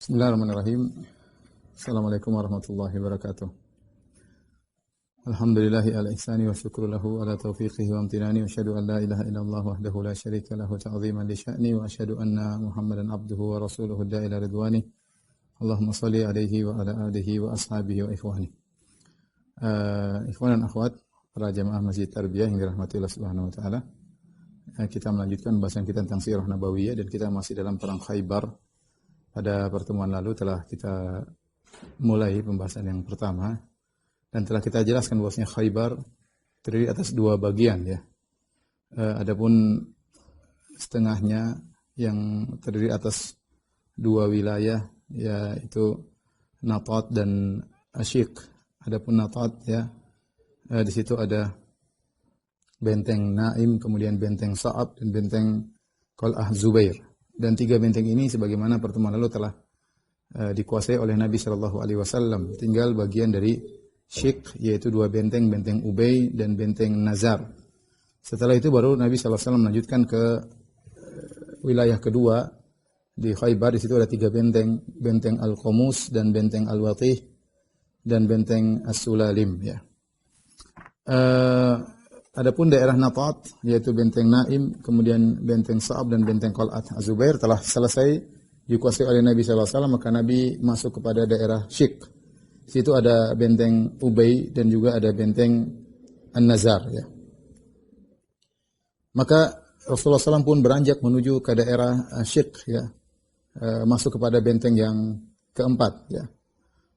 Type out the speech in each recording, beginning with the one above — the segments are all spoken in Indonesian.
Bismillahirrahmanirrahim. Assalamualaikum warahmatullahi wabarakatuh. Alhamdulillahi ala ihsani wa syukru lahu ala taufiqihi wa amtinani wa asyhadu an la ilaha illallah wahdahu la syarika lahu ta'ziman li sya'ni wa asyhadu anna Muhammadan abduhu wa rasuluhu da'ila ridwani. Allahumma shalli alaihi wa ala alihi wa ashabihi wa ikhwani. Ikhwan dan akhwat para jamaah Masjid Tarbiyah yang dirahmati Allah Subhanahu wa taala. Kita melanjutkan bahasan kita tentang Sirah Nabawiyah dan kita masih dalam perang Khaybar. Pada pertemuan lalu telah kita mulai pembahasan yang pertama dan telah kita jelaskan bahwasanya Khaybar terdiri atas dua bagian ya. Adapun setengahnya yang terdiri atas dua wilayah yaitu Natat dan Ashiq. Adapun Natat ya di situ ada benteng Naim, kemudian benteng Sa'ab dan benteng Qal'ah Zubair. Dan tiga benteng ini sebagaimana pertemuan lalu telah dikuasai oleh Nabi Shallallahu Alaihi Wasallam. Tinggal bagian dari Syiq, yaitu dua benteng, benteng Ubay dan benteng Nazar. Setelah itu baru Nabi Shallallahu Alaihi Wasallam melanjutkan ke wilayah kedua di Khaybar. Di situ ada tiga benteng, benteng Al-Qamus dan benteng Al-Watih dan benteng As-Sulalim. Ya. Adapun daerah Natat, yaitu benteng Naim, kemudian benteng Sa'ab dan benteng Qal'ah Az-Zubair telah selesai dikuasai oleh Nabi SAW, maka Nabi masuk kepada daerah Syiq. Di situ ada benteng Ubay dan juga ada benteng An-Nazar. Ya. Maka Rasulullah SAW pun beranjak menuju ke daerah Syiq, ya, masuk kepada benteng yang keempat. Ya.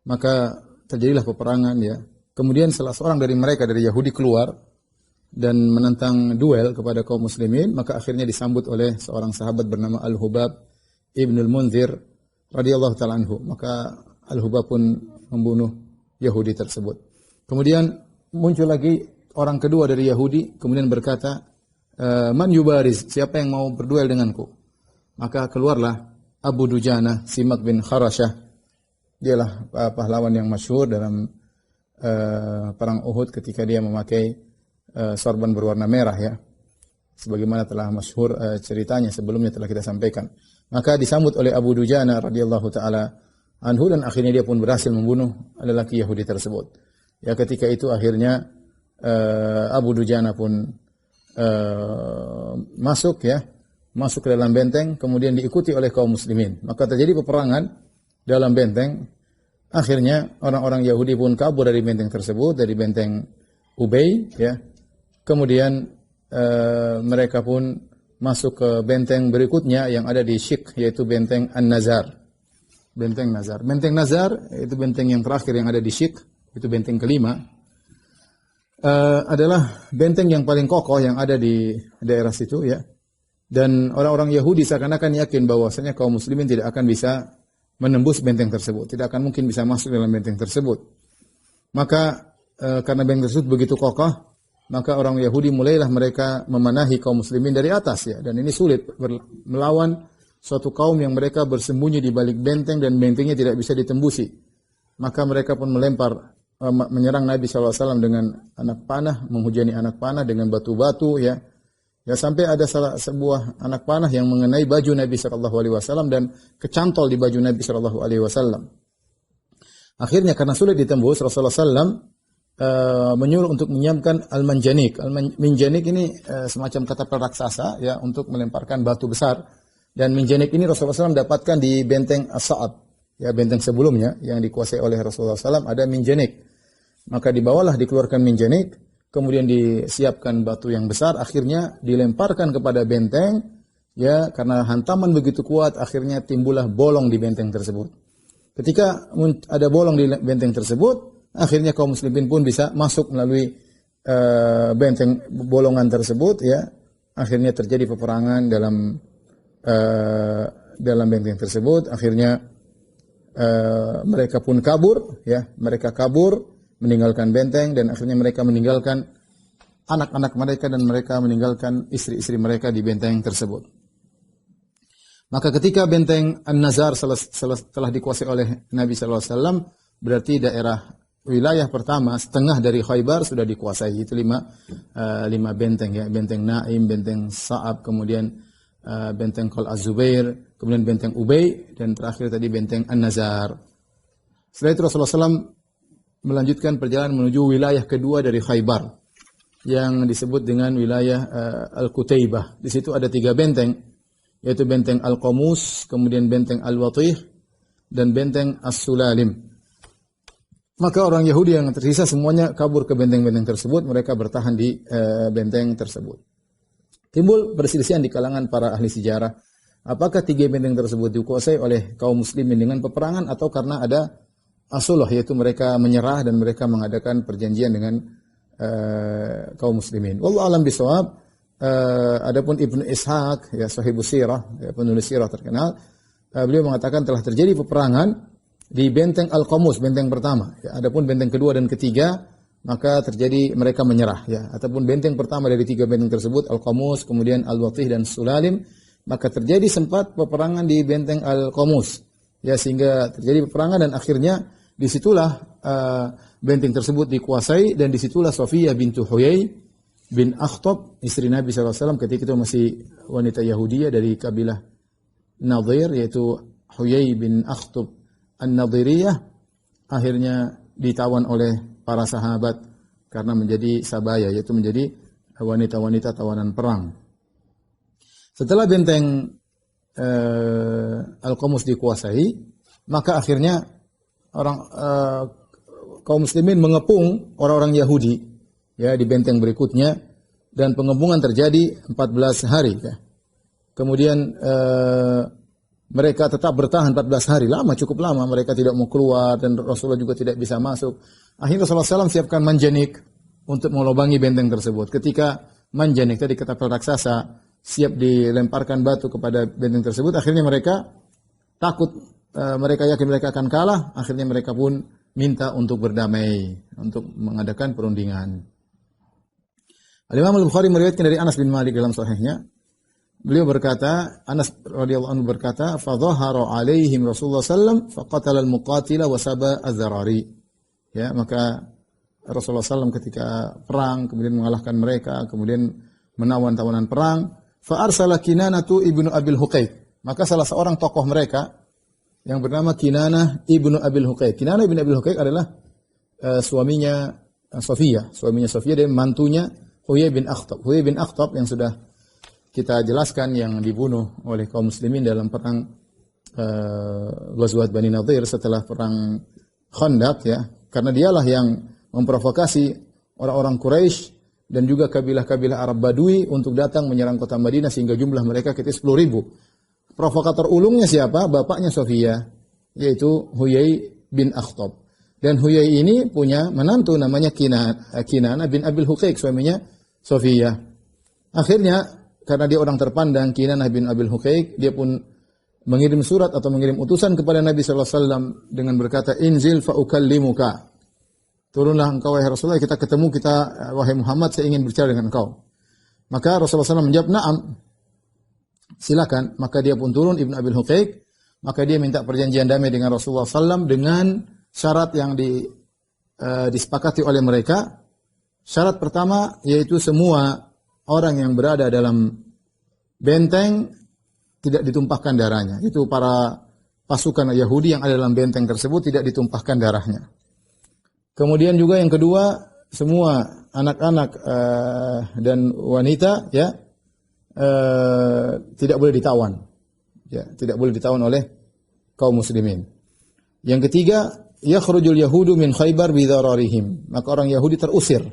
Maka terjadilah peperangan. Ya. Kemudian salah seorang dari mereka, dari Yahudi keluar dan menentang duel kepada kaum muslimin, maka akhirnya disambut oleh seorang sahabat bernama Al-Hubab Ibnul Munzir radhiyallahu ta'ala anhu. Maka Al-Hubab pun membunuh Yahudi tersebut. Kemudian muncul lagi orang kedua dari Yahudi, kemudian berkata, "Man yubariz, siapa yang mau berduel denganku?" Maka keluarlah Abu Dujana Simak bin Kharashah. Dialah pahlawan yang masyhur dalam perang Uhud ketika dia memakai sorban berwarna merah ya. Sebagaimana telah masyhur ceritanya sebelumnya telah kita sampaikan. Maka disambut oleh Abu Dujana radhiyallahu taala anhu dan akhirnya dia pun berhasil membunuh lelaki Yahudi tersebut. Ya, ketika itu akhirnya Abu Dujana pun masuk ke dalam benteng, kemudian diikuti oleh kaum muslimin. Maka terjadi peperangan dalam benteng. Akhirnya orang-orang Yahudi pun kabur dari benteng tersebut, dari benteng Ubay ya. Kemudian mereka pun masuk ke benteng berikutnya yang ada di Syiq, yaitu benteng An-Nazar. Benteng Nazar. Benteng Nazar itu benteng yang terakhir yang ada di Syiq, itu benteng kelima. Adalah benteng yang paling kokoh yang ada di daerah situ ya. Dan orang-orang Yahudi seakan-akan yakin bahwasanya kaum muslimin tidak akan bisa menembus benteng tersebut, tidak akan mungkin bisa masuk dalam benteng tersebut. Maka karena benteng tersebut begitu kokoh, maka orang Yahudi mulailah mereka memanahi kaum muslimin dari atas ya, dan ini sulit melawan suatu kaum yang mereka bersembunyi di balik benteng dan bentengnya tidak bisa ditembusi. Maka mereka pun menyerang Nabi SAW dengan anak panah, menghujani anak panah dengan batu-batu ya. Ya, sampai ada sebuah anak panah yang mengenai baju Nabi SAW dan kecantol di baju Nabi SAW. Akhirnya karena sulit ditembus, Rasulullah SAW menyuruh untuk menyiapkan al-manjanik. Al-manjanik ini semacam katapel raksasa ya, untuk melemparkan batu besar. Dan manjanik ini Rasulullah SAW dapatkan di benteng As-Sa'ab. Ya, benteng sebelumnya yang dikuasai oleh Rasulullah SAW ada manjanik. Maka dibawalah, dikeluarkan manjanik, kemudian disiapkan batu yang besar, akhirnya dilemparkan kepada benteng ya, karena hantaman begitu kuat akhirnya timbullah bolong di benteng tersebut. Ketika ada bolong di benteng tersebut, akhirnya kaum muslimin pun bisa masuk melalui benteng bolongan tersebut ya. Akhirnya terjadi peperangan dalam benteng tersebut. Akhirnya mereka pun kabur ya. Mereka kabur meninggalkan benteng dan akhirnya mereka meninggalkan anak-anak mereka dan mereka meninggalkan istri-istri mereka di benteng tersebut. Maka ketika benteng An-Nazar telah dikuasai oleh Nabi sallallahu alaihi wasallam, berarti daerah wilayah pertama, setengah dari Khaybar sudah dikuasai. Itu lima benteng ya, benteng Naim, benteng Sa'ab, kemudian benteng Qal'ah Zubair, kemudian benteng Ubay, dan terakhir tadi benteng An-Nazar. Setelah itu Rasulullah SAW melanjutkan perjalanan menuju wilayah kedua dari Khaybar, yang disebut dengan wilayah Al-Kutaybah. Di situ ada 3 benteng, yaitu benteng Al-Qamus, kemudian benteng Al-Watih, dan benteng As-Sulalim. Maka orang Yahudi yang tersisa semuanya kabur ke benteng-benteng tersebut, mereka bertahan di benteng tersebut. Timbul perselisihan di kalangan para ahli sejarah, apakah 3 benteng tersebut dikuasai oleh kaum muslimin dengan peperangan atau karena ada asullah, yaitu mereka menyerah dan mereka mengadakan perjanjian dengan kaum muslimin. Wallahu a'lam bishawab. Adapun Ibnu Ishaq, ya sahibus sirah, ya, penulis sirah terkenal, beliau mengatakan telah terjadi peperangan di benteng Al-Qamus, benteng pertama. Ya, adapun benteng kedua dan ketiga, maka terjadi mereka menyerah. Ya, ataupun benteng pertama dari 3 benteng tersebut, Al-Qamus, kemudian Al-Watih dan Sulalim, maka terjadi sempat peperangan di benteng Al-Qamus. Ya, sehingga terjadi peperangan dan akhirnya disitulah benteng tersebut dikuasai, dan disitulah Safiyah bintu Huyai bin Akhtab, istri Nabi SAW ketika itu masih wanita Yahudiyah dari kabilah Nadir, yaitu Huyai bin Akhtab An-Nadiriyah, akhirnya ditawan oleh para sahabat karena menjadi sabaya, yaitu menjadi wanita-wanita tawanan perang. Setelah benteng Al-Qamus dikuasai, maka akhirnya kaum muslimin mengepung orang-orang Yahudi, ya, di benteng berikutnya, dan pengepungan terjadi 14 hari. Ya. Kemudian mereka tetap bertahan 14 hari, cukup lama, mereka tidak mau keluar dan Rasulullah juga tidak bisa masuk. Akhirnya Rasulullah SAW siapkan manjanik untuk melobangi benteng tersebut. Ketika manjanik tadi ketapel raksasa siap dilemparkan batu kepada benteng tersebut, akhirnya mereka takut, mereka yakin mereka akan kalah, akhirnya mereka pun minta untuk berdamai, untuk mengadakan perundingan. Al-Imam Al-Bukhari meriwayatkan dari Anas bin Malik dalam sahihnya. Beliau berkata, Anas radhiyallahu anhu berkata, "Fadhahara 'alaihim Rasulullah sallallahu faqatala al-muqatila wa saba az-zarari." Ya, maka Rasulullah SAW ketika perang kemudian mengalahkan mereka, kemudian menawan tawanan perang, fa arsala Kinanatu ibnu Abil Huqaiq. Maka salah seorang tokoh mereka yang bernama Kinanah ibnu Abil Huqaiq. Kinanah ibnu Abil Huqaiq adalah suaminya Safiyah dan mantunya Huyai bin Akhtab. Huyai bin Akhtab yang sudah kita jelaskan yang dibunuh oleh kaum muslimin dalam perang Ghazwat Bani Nadir setelah perang Khandaq, ya, karena dialah yang memprovokasi orang-orang Quraisy dan juga kabilah-kabilah Arab Badui untuk datang menyerang kota Madinah sehingga jumlah mereka kita 10.000. Provokator ulungnya siapa? Bapaknya Safiyah, yaitu Huyai bin Akhtab. Dan Huyai ini punya menantu namanya Kinanah bin Abil Huqaiq, suaminya Safiyah. Akhirnya karena dia orang terpandang, Kinanah bin Abil Huqaiq, dia pun mengirim surat atau mengirim utusan kepada Nabi sallallahu alaihi wasallam dengan berkata, "Inzil fa ukallimuka." Turunlah engkau wahai Rasulullah, kita ketemu, wahai Muhammad, saya ingin bicara dengan engkau. Maka Rasulullah SAW menjawab, "Na'am." Silakan. Maka dia pun turun, Ibnu Abil Huqaiq, maka dia minta perjanjian damai dengan Rasulullah SAW dengan syarat yang disepakati oleh mereka. Syarat pertama yaitu semua orang yang berada dalam benteng tidak ditumpahkan darahnya. Itu para pasukan Yahudi yang ada dalam benteng tersebut tidak ditumpahkan darahnya. Kemudian juga yang kedua, semua anak-anak dan wanita, ya, tidak boleh ditawan. Ya, tidak boleh ditawan oleh kaum muslimin. Yang ketiga, yakhrujul yahudu min Khaybar bi dhararihim. Maka orang Yahudi terusir.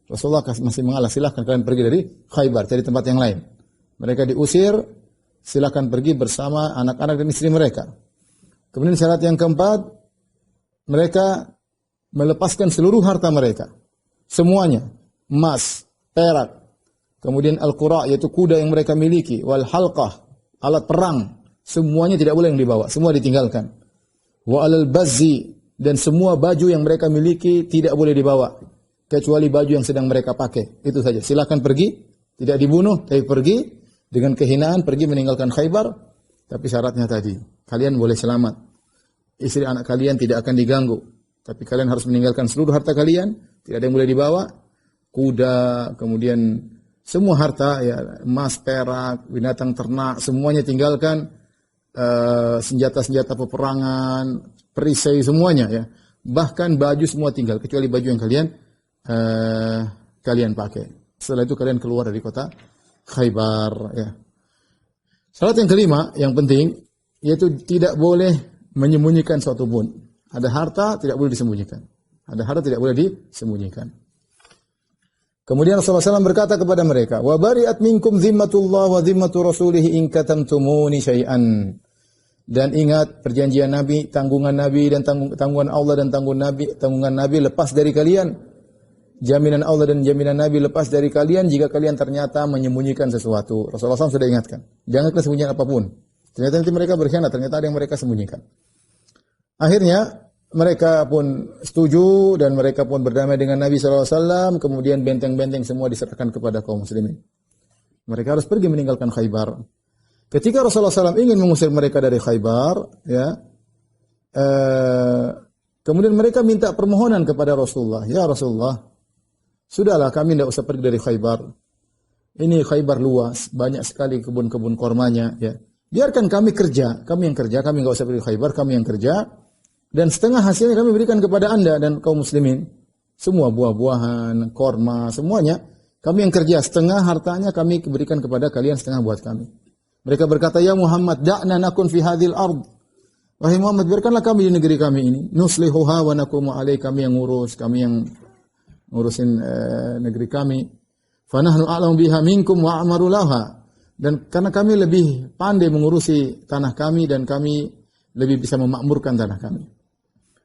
Rasulullah masih mengalah, silakan kalian pergi dari Khaybar, cari tempat yang lain. Mereka diusir, silakan pergi bersama anak-anak dan istri mereka. Kemudian syarat yang keempat, mereka melepaskan seluruh harta mereka. Semuanya, emas, perak, kemudian al-qura, yaitu kuda yang mereka miliki, wal halqah, alat perang, semuanya tidak boleh yang dibawa, semua ditinggalkan. Wa alal bazzi, dan semua baju yang mereka miliki tidak boleh dibawa, kecuali baju yang sedang mereka pakai. Itu saja. Silakan pergi, tidak dibunuh, tapi pergi dengan kehinaan, pergi meninggalkan Khaybar. Tapi syaratnya tadi, kalian boleh selamat. Istri anak kalian tidak akan diganggu. Tapi kalian harus meninggalkan seluruh harta kalian, tidak ada yang boleh dibawa. Kuda, kemudian semua harta, ya, emas, perak, binatang ternak, semuanya tinggalkan. senjata-senjata peperangan, perisai semuanya ya. Bahkan baju semua tinggal kecuali baju yang kalian pakai. Setelah itu kalian keluar dari kota Khaybar ya. Syarat yang kelima yang penting yaitu tidak boleh menyembunyikan suatu pun. Ada harta tidak boleh disembunyikan. Ada harta tidak boleh disembunyikan. Kemudian Rasulullah SAW berkata kepada mereka, "Wa bari'at minkum zimmatullah wa zimmatu rasulih in katamtumuni syai'an." Dan ingat perjanjian Nabi, tanggungan Nabi dan tanggungan Allah dan tanggungan Nabi lepas dari kalian. Jaminan Allah dan jaminan Nabi lepas dari kalian jika kalian ternyata menyembunyikan sesuatu. Rasulullah SAW sudah ingatkan, jangan kesembunyian apapun. Ternyata nanti mereka berkhianat, ternyata ada yang mereka sembunyikan. Akhirnya mereka pun setuju dan mereka pun berdamai dengan Nabi SAW. Kemudian benteng-benteng semua diserahkan kepada kaum muslimin. Mereka harus pergi meninggalkan Khaybar. Ketika Rasulullah SAW ingin mengusir mereka dari Khaybar, ya, kemudian mereka minta permohonan kepada Rasulullah. Ya Rasulullah, sudahlah kami tidak usah pergi dari Khaybar. Ini Khaybar luas, banyak sekali kebun-kebun kormanya. Ya. Biarkan kami kerja, kami nggak usah pergi Khaybar, kami yang kerja. Dan setengah hasilnya kami berikan kepada anda dan kaum muslimin. Semua buah-buahan, korma, semuanya. Kami yang kerja, setengah hartanya kami berikan kepada kalian, setengah buat kami. Mereka berkata, "Ya Muhammad, da'na nakun fi hadhil ard." Wahai Muhammad, biarkanlah kami di negeri kami ini. Nuslihuha wa nakumu alaih, kami yang ngurus, kami yang ngurusin negeri kami. Fa nahnu a'lamu biha minkum wa a'maru laha. Dan karena kami lebih pandai mengurusi tanah kami dan kami lebih bisa memakmurkan tanah kami.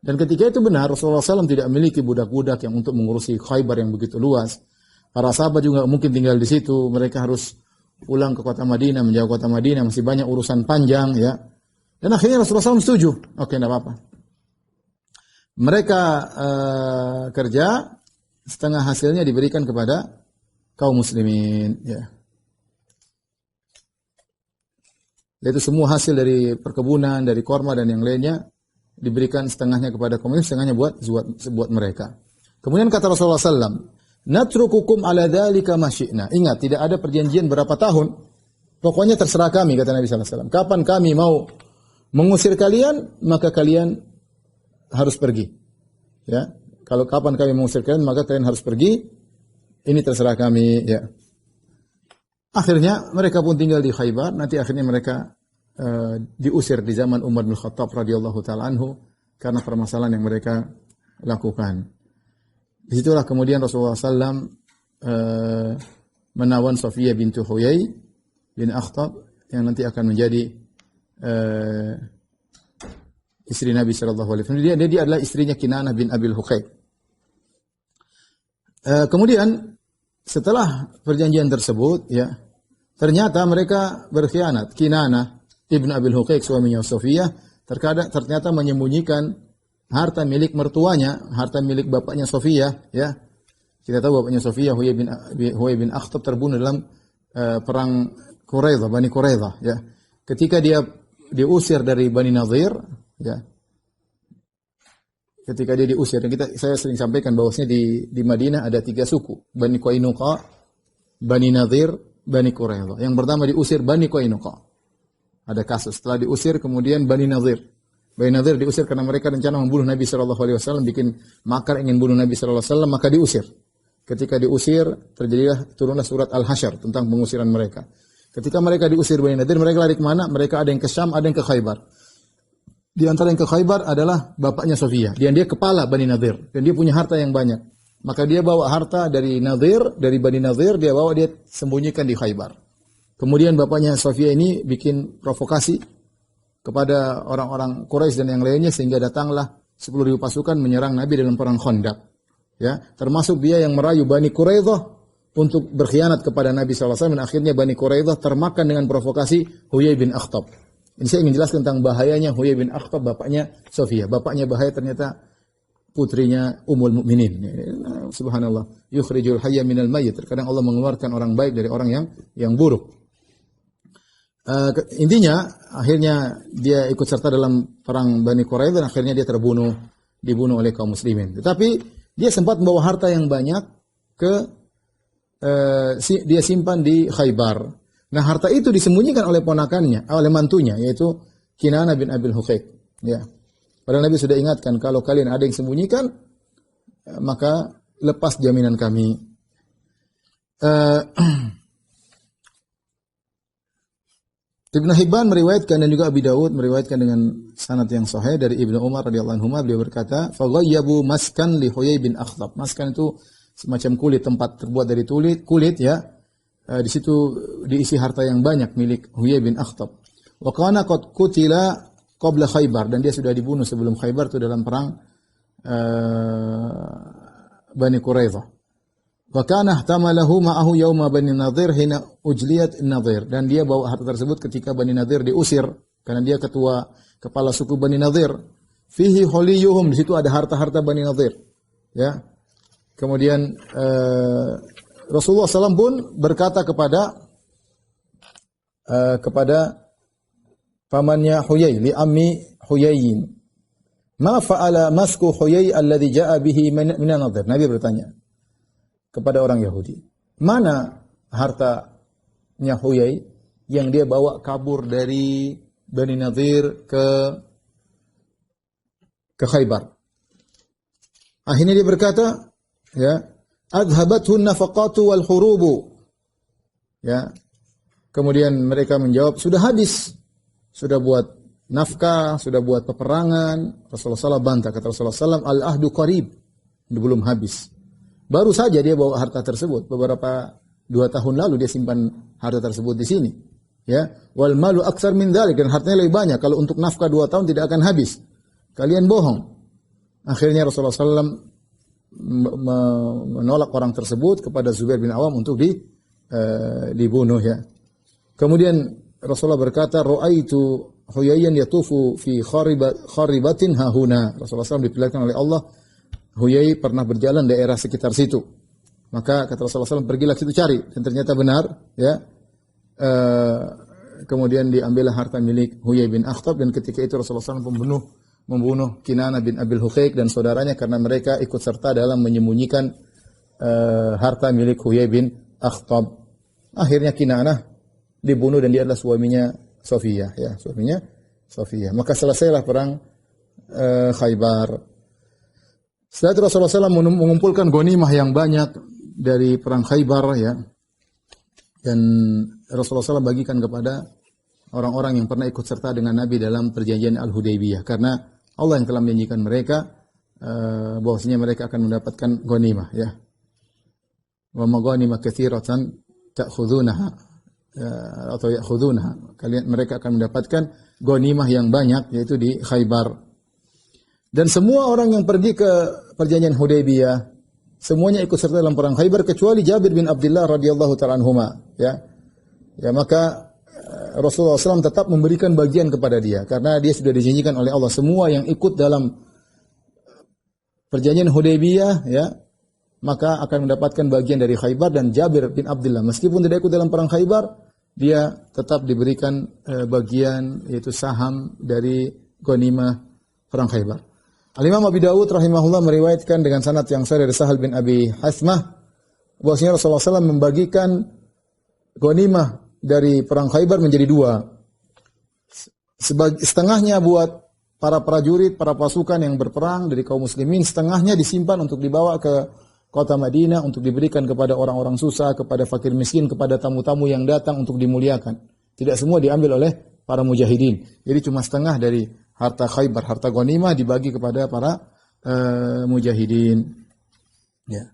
Dan ketika itu benar, Rasulullah SAW tidak memiliki budak-budak yang untuk mengurusi Khaybar yang begitu luas. Para sahabat juga mungkin tinggal di situ. Mereka harus pulang ke kota Madinah, menjauh kota Madinah. Masih banyak urusan panjang. Ya. Dan akhirnya Rasulullah SAW setuju. Oke, tidak apa-apa. Mereka kerja, setengah hasilnya diberikan kepada kaum muslimin. Ya. Yaitu semua hasil dari perkebunan, dari korma dan yang lainnya diberikan setengahnya kepada kaum muslimin, setengahnya buat mereka. Kemudian kata Rasulullah SAW, "Natrukukum ala dzalika ma syi'na." Ingat, tidak ada perjanjian berapa tahun. Pokoknya terserah kami, kata Nabi SAW. Kapan kami mau mengusir kalian, maka kalian harus pergi. Ya, kalau kapan kami mengusir kalian, maka kalian harus pergi. Ini terserah kami. Ya. Akhirnya mereka pun tinggal di Khaybar. Nanti akhirnya mereka diusir di zaman Umar bin Khattab radhiyallahu taala anhu karena permasalahan yang mereka lakukan. Disitulah kemudian Rasulullah SAW menawan Safiyah bintu Huyai bin Akhtab yang nanti akan menjadi istri Nabi sallallahu alaihi wasallam. Dia adalah istrinya Kinanah bin Abil Huqaiq. Kemudian setelah perjanjian tersebut, ya, ternyata mereka berkhianat. Kinanah Ibn Abil Huqaiq, suaminya Safiyah, ternyata menyembunyikan harta milik mertuanya, harta milik bapaknya Safiyah, ya. Kita tahu bapaknya Safiyah, Huyai bin Akhtab, terbunuh dalam perang Quraidah, Bani Quraidah, ya. Ketika dia diusir dari Bani Nadhir, ya. Ketika dia diusir, dan saya sering sampaikan bahwasanya di Madinah ada 3 suku, Bani Qainuqa, Bani Nadhir, Bani Quraidah. Yang pertama diusir Bani Qainuqa. Ada kasus. Setelah diusir, kemudian Bani Nadhir. Bani Nadhir diusir karena mereka rencana membunuh Nabi SAW, bikin makar ingin bunuh Nabi SAW, maka diusir. Ketika diusir, turunlah surat Al-Hasyr tentang pengusiran mereka. Ketika mereka diusir Bani Nadhir, mereka lari kemana? Mereka ada yang ke Syam, ada yang ke Khaybar. Di antara yang ke Khaybar adalah bapaknya Safiyah. Dan dia kepala Bani Nadhir. Dan dia punya harta yang banyak. Maka dia bawa harta dari Bani Nadhir, dia sembunyikan di Khaybar. Kemudian bapaknya Safiyah ini bikin provokasi kepada orang-orang Quraisy dan yang lainnya sehingga datanglah 10.000 pasukan menyerang Nabi dalam perang Khandaq. Ya, termasuk dia yang merayu Bani Quraidah untuk berkhianat kepada Nabi SAW dan akhirnya Bani Quraidah termakan dengan provokasi Huyai bin Akhtab. Ini saya ingin jelaskan tentang bahayanya Huyai bin Akhtab, bapaknya Safiyah. Bapaknya bahaya, ternyata putrinya Ummul Mukminin. Subhanallah, yukhrijul hayya minal mayyit. Terkadang Allah mengeluarkan orang baik dari orang yang buruk. Intinya akhirnya dia ikut serta dalam perang Bani Quraidah dan akhirnya dia dibunuh oleh kaum muslimin. Tetapi dia sempat membawa harta yang banyak dia simpan di Khaybar. Nah, harta itu disembunyikan oleh ponakannya, oleh mantunya, yaitu Kinanah bin Abil Huqaiq. Ya. Padahal Nabi sudah ingatkan, kalau kalian ada yang sembunyikan, maka lepas jaminan kami. Ibnu Hibban meriwayatkan dan juga Abi Dawud meriwayatkan dengan sanad yang sahih dari Ibnu Umar radhiyallahu anhu, beliau berkata, "Faghayyabu maskan li Huyai bin Akhtab." Maskan itu semacam kulit, tempat terbuat dari kulit ya. Di situ diisi harta yang banyak milik Huyai bin Akhtab. Wa kana qad qutila qabla Khaybar, dan dia sudah dibunuh sebelum Khaybar, itu dalam perang Bani Quraidah. Wa kana ihtamalahu ma'ahu yauma Bani Nadhir hina ujliyat Nadhir, dan dia bawa harta tersebut ketika Bani Nadhir diusir karena dia kepala suku Bani Nadhir. Fihi huliyuhum, di situ ada harta-harta Bani Nadhir. Ya. Kemudian Rasulullah SAW pun berkata kepada pamannya Huyai, li ammi Huyayin, ma fa'ala masku Huyai alladhi ja'a bihi min Nadhir. Nabi bertanya kepada orang Yahudi, mana hartanya Huyai yang dia bawa kabur dari Bani Nadhir ke Khaybar. Akhirnya dia berkata, ya, adhabathu nafaqatu wal hurubu. Ya. Kemudian mereka menjawab, sudah habis. Sudah buat nafkah, sudah buat peperangan. Rasulullah SAW bantah, kata Rasulullah SAW, al-ahdu qarib, belum habis. Baru saja dia bawa harta tersebut. Beberapa 2 tahun lalu dia simpan harta tersebut di sini. Ya, wal malu aktsar min dzalik, dan hartanya lebih banyak. Kalau untuk nafkah 2 tahun tidak akan habis. Kalian bohong. Akhirnya Rasulullah SAW menolak orang tersebut kepada Zubair bin Awam untuk dibunuh ya. Kemudian Rasulullah berkata, "Ra'aitu Huyayyan yatufu fi kharibatin hahuna." Rasulullah SAW diperlihatkan oleh Allah, Huyai pernah berjalan daerah sekitar situ. Maka kata Rasulullah SAW, pergilah ke situ cari, dan ternyata benar ya. Kemudian diambillah harta milik Huyai bin Akhtab, dan ketika itu Rasulullah SAW membunuh Kinanah bin Abil Huqaiq dan saudaranya karena mereka ikut serta dalam menyembunyikan harta milik Huyai bin Akhtab. Akhirnya Kinanah dibunuh dan dia adalah suaminya Sofiyah ya, suaminya Sofiyah. Maka selesailah perang Khaybar. Setelah itu Rasulullah SAW mengumpulkan ghanimah yang banyak dari perang Khaybar ya. Dan Rasulullah SAW bagikan kepada orang-orang yang pernah ikut serta dengan Nabi dalam perjanjian Al-Hudaybiyah, karena Allah yang telah menjanjikan mereka bahwasanya mereka akan mendapatkan ghanimah ya. Wa maghanimah katsiratan ta'khudunaha atau ya'khudunaha. Mereka akan mendapatkan ghanimah yang banyak, yaitu di Khaybar. Dan semua orang yang pergi ke perjanjian Hudaybiyah semuanya ikut serta dalam perang Khaybar kecuali Jabir bin Abdullah radhiyallahu ta'ala anhuma ya. Ya, maka Rasulullah SAW tetap memberikan bagian kepada dia karena dia sudah dijanjikan oleh Allah, semua yang ikut dalam perjanjian Hudaybiyah ya, maka akan mendapatkan bagian dari Khaybar. Dan Jabir bin Abdullah meskipun tidak ikut dalam perang Khaybar, dia tetap diberikan bagian, yaitu saham dari ghanimah perang Khaybar. Al-Imam Abi Dawud rahimahullah meriwayatkan dengan sanad yang sahih dari Sahal bin Abi Hasmah bahwasanya Rasulullah SAW membagikan ghanimah dari perang Khaybar menjadi 2. Setengahnya buat para prajurit, para pasukan yang berperang dari kaum muslimin, setengahnya disimpan untuk dibawa ke kota Madinah untuk diberikan kepada orang-orang susah, kepada fakir miskin, kepada tamu-tamu yang datang untuk dimuliakan. Tidak semua diambil oleh para mujahidin. Jadi cuma setengah dari harta Khaybar, harta ghanimah dibagi kepada para mujahidin. Ya.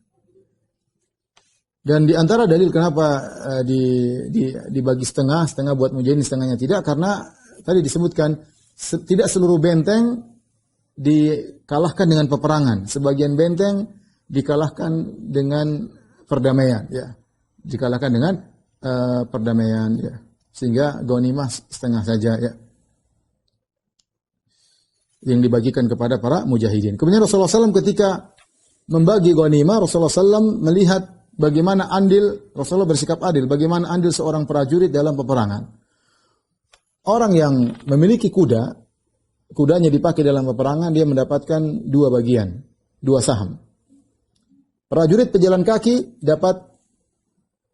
Dan di antara dalil kenapa dibagi setengah buat mujahidin, setengahnya tidak, karena tadi disebutkan tidak seluruh benteng dikalahkan dengan peperangan. Sebagian benteng dikalahkan dengan perdamaian, ya. Dikalahkan dengan perdamaian, ya. Sehingga ghanimah setengah saja, ya, yang dibagikan kepada para mujahidin. Kemudian Rasulullah SAW ketika membagi ghanimah, Rasulullah SAW melihat bagaimana andil, Rasulullah bersikap adil, bagaimana andil seorang prajurit dalam peperangan. Orang yang memiliki kudanya dipakai dalam peperangan, dia mendapatkan 2 bagian, 2 saham. Prajurit pejalan kaki dapat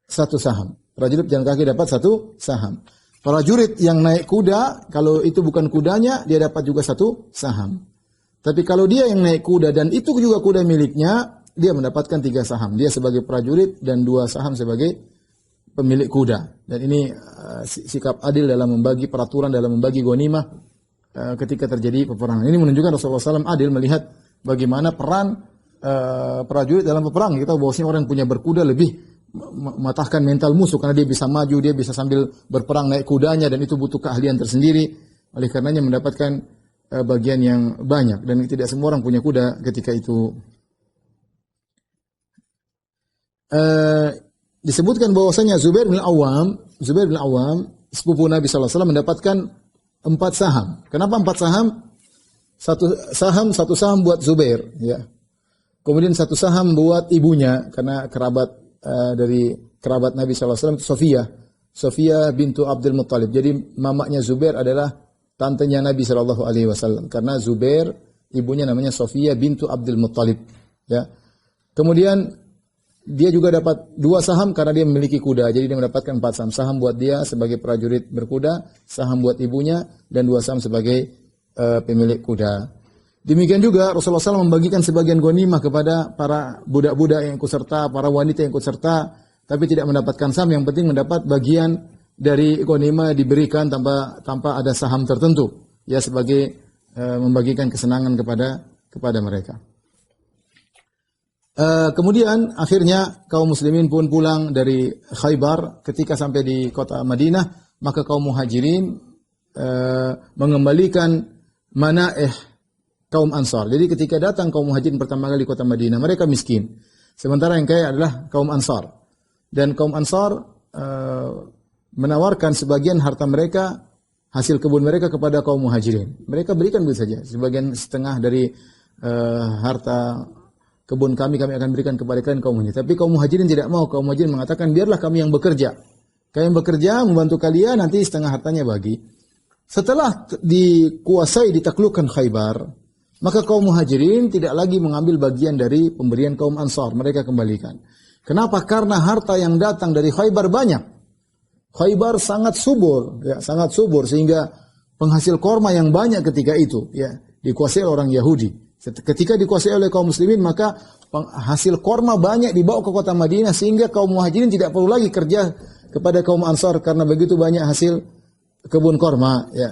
1 saham. Prajurit pejalan kaki dapat 1 saham. Prajurit yang naik kuda, kalau itu bukan kudanya, dia dapat juga 1 saham. Tapi kalau dia yang naik kuda dan itu juga kuda miliknya, dia mendapatkan 3 saham. Dia sebagai prajurit dan 2 saham sebagai pemilik kuda. Dan ini sikap adil dalam membagi peraturan, dalam membagi ghanimah ketika terjadi peperangan. Ini menunjukkan Rasulullah SAW adil melihat bagaimana peran prajurit dalam peperangan. Kita tahu bahwasanya orang yang punya berkuda lebih mematahkan mental musuh karena dia bisa maju, dia bisa sambil berperang naik kudanya dan itu butuh keahlian tersendiri. Oleh karenanya mendapatkan bagian yang banyak dan tidak semua orang punya kuda ketika itu. Disebutkan bahwasanya Zubair bin Awam, sepupu Nabi SAW mendapatkan 4 saham. Kenapa 4 saham? 1 saham buat Zubair, ya. Kemudian 1 saham buat ibunya karena kerabat dari kerabat Nabi SAW itu Sofia bintu Abdul Muttalib. Jadi mamanya Zubair adalah tantenya Nabi SAW karena Zubair ibunya namanya Sofia bintu Abdul Muttalib. Ya. Kemudian dia juga dapat 2 saham karena dia memiliki kuda. Jadi dia mendapatkan 4 saham. Saham buat dia sebagai prajurit berkuda, saham buat ibunya dan 2 saham sebagai pemilik kuda. Demikian juga Rasulullah SAW membagikan sebagian ghanimah kepada para budak-budak yang ikut serta, para wanita yang ikut serta, tapi tidak mendapatkan saham. Yang penting mendapat bagian dari ghanimah diberikan tanpa ada saham tertentu, ya sebagai membagikan kesenangan kepada mereka. Kemudian akhirnya kaum muslimin pun pulang dari Khaybar. Ketika sampai di kota Madinah, maka kaum muhajirin mengembalikan manaih kaum Ansar. Jadi ketika datang kaum muhajirin pertama kali di kota Madinah, mereka miskin. Sementara yang kaya adalah kaum Ansar. Dan kaum Ansar menawarkan sebagian harta mereka, hasil kebun mereka kepada kaum muhajirin. Mereka berikan begitu saja. Sebagian setengah dari harta kebun kami akan berikan kepada kalian kaum muhajirin. Tapi kaum muhajirin tidak mau. Kaum muhajirin mengatakan, biarlah kami yang bekerja. Kalian bekerja, membantu kalian, nanti setengah hartanya bagi. Setelah dikuasai, ditaklukkan Khaybar, maka kaum muhajirin tidak lagi mengambil bagian dari pemberian kaum Ansar. Mereka kembalikan. Kenapa? Karena harta yang datang dari Khaybar banyak. Khaybar sangat subur, ya, sangat subur sehingga penghasil korma yang banyak ketika itu, ya, dikuasai oleh orang Yahudi. Ketika dikuasai oleh kaum muslimin, maka hasil korma banyak dibawa ke kota Madinah sehingga kaum muhajirin tidak perlu lagi kerja kepada kaum Ansar karena begitu banyak hasil kebun korma, ya.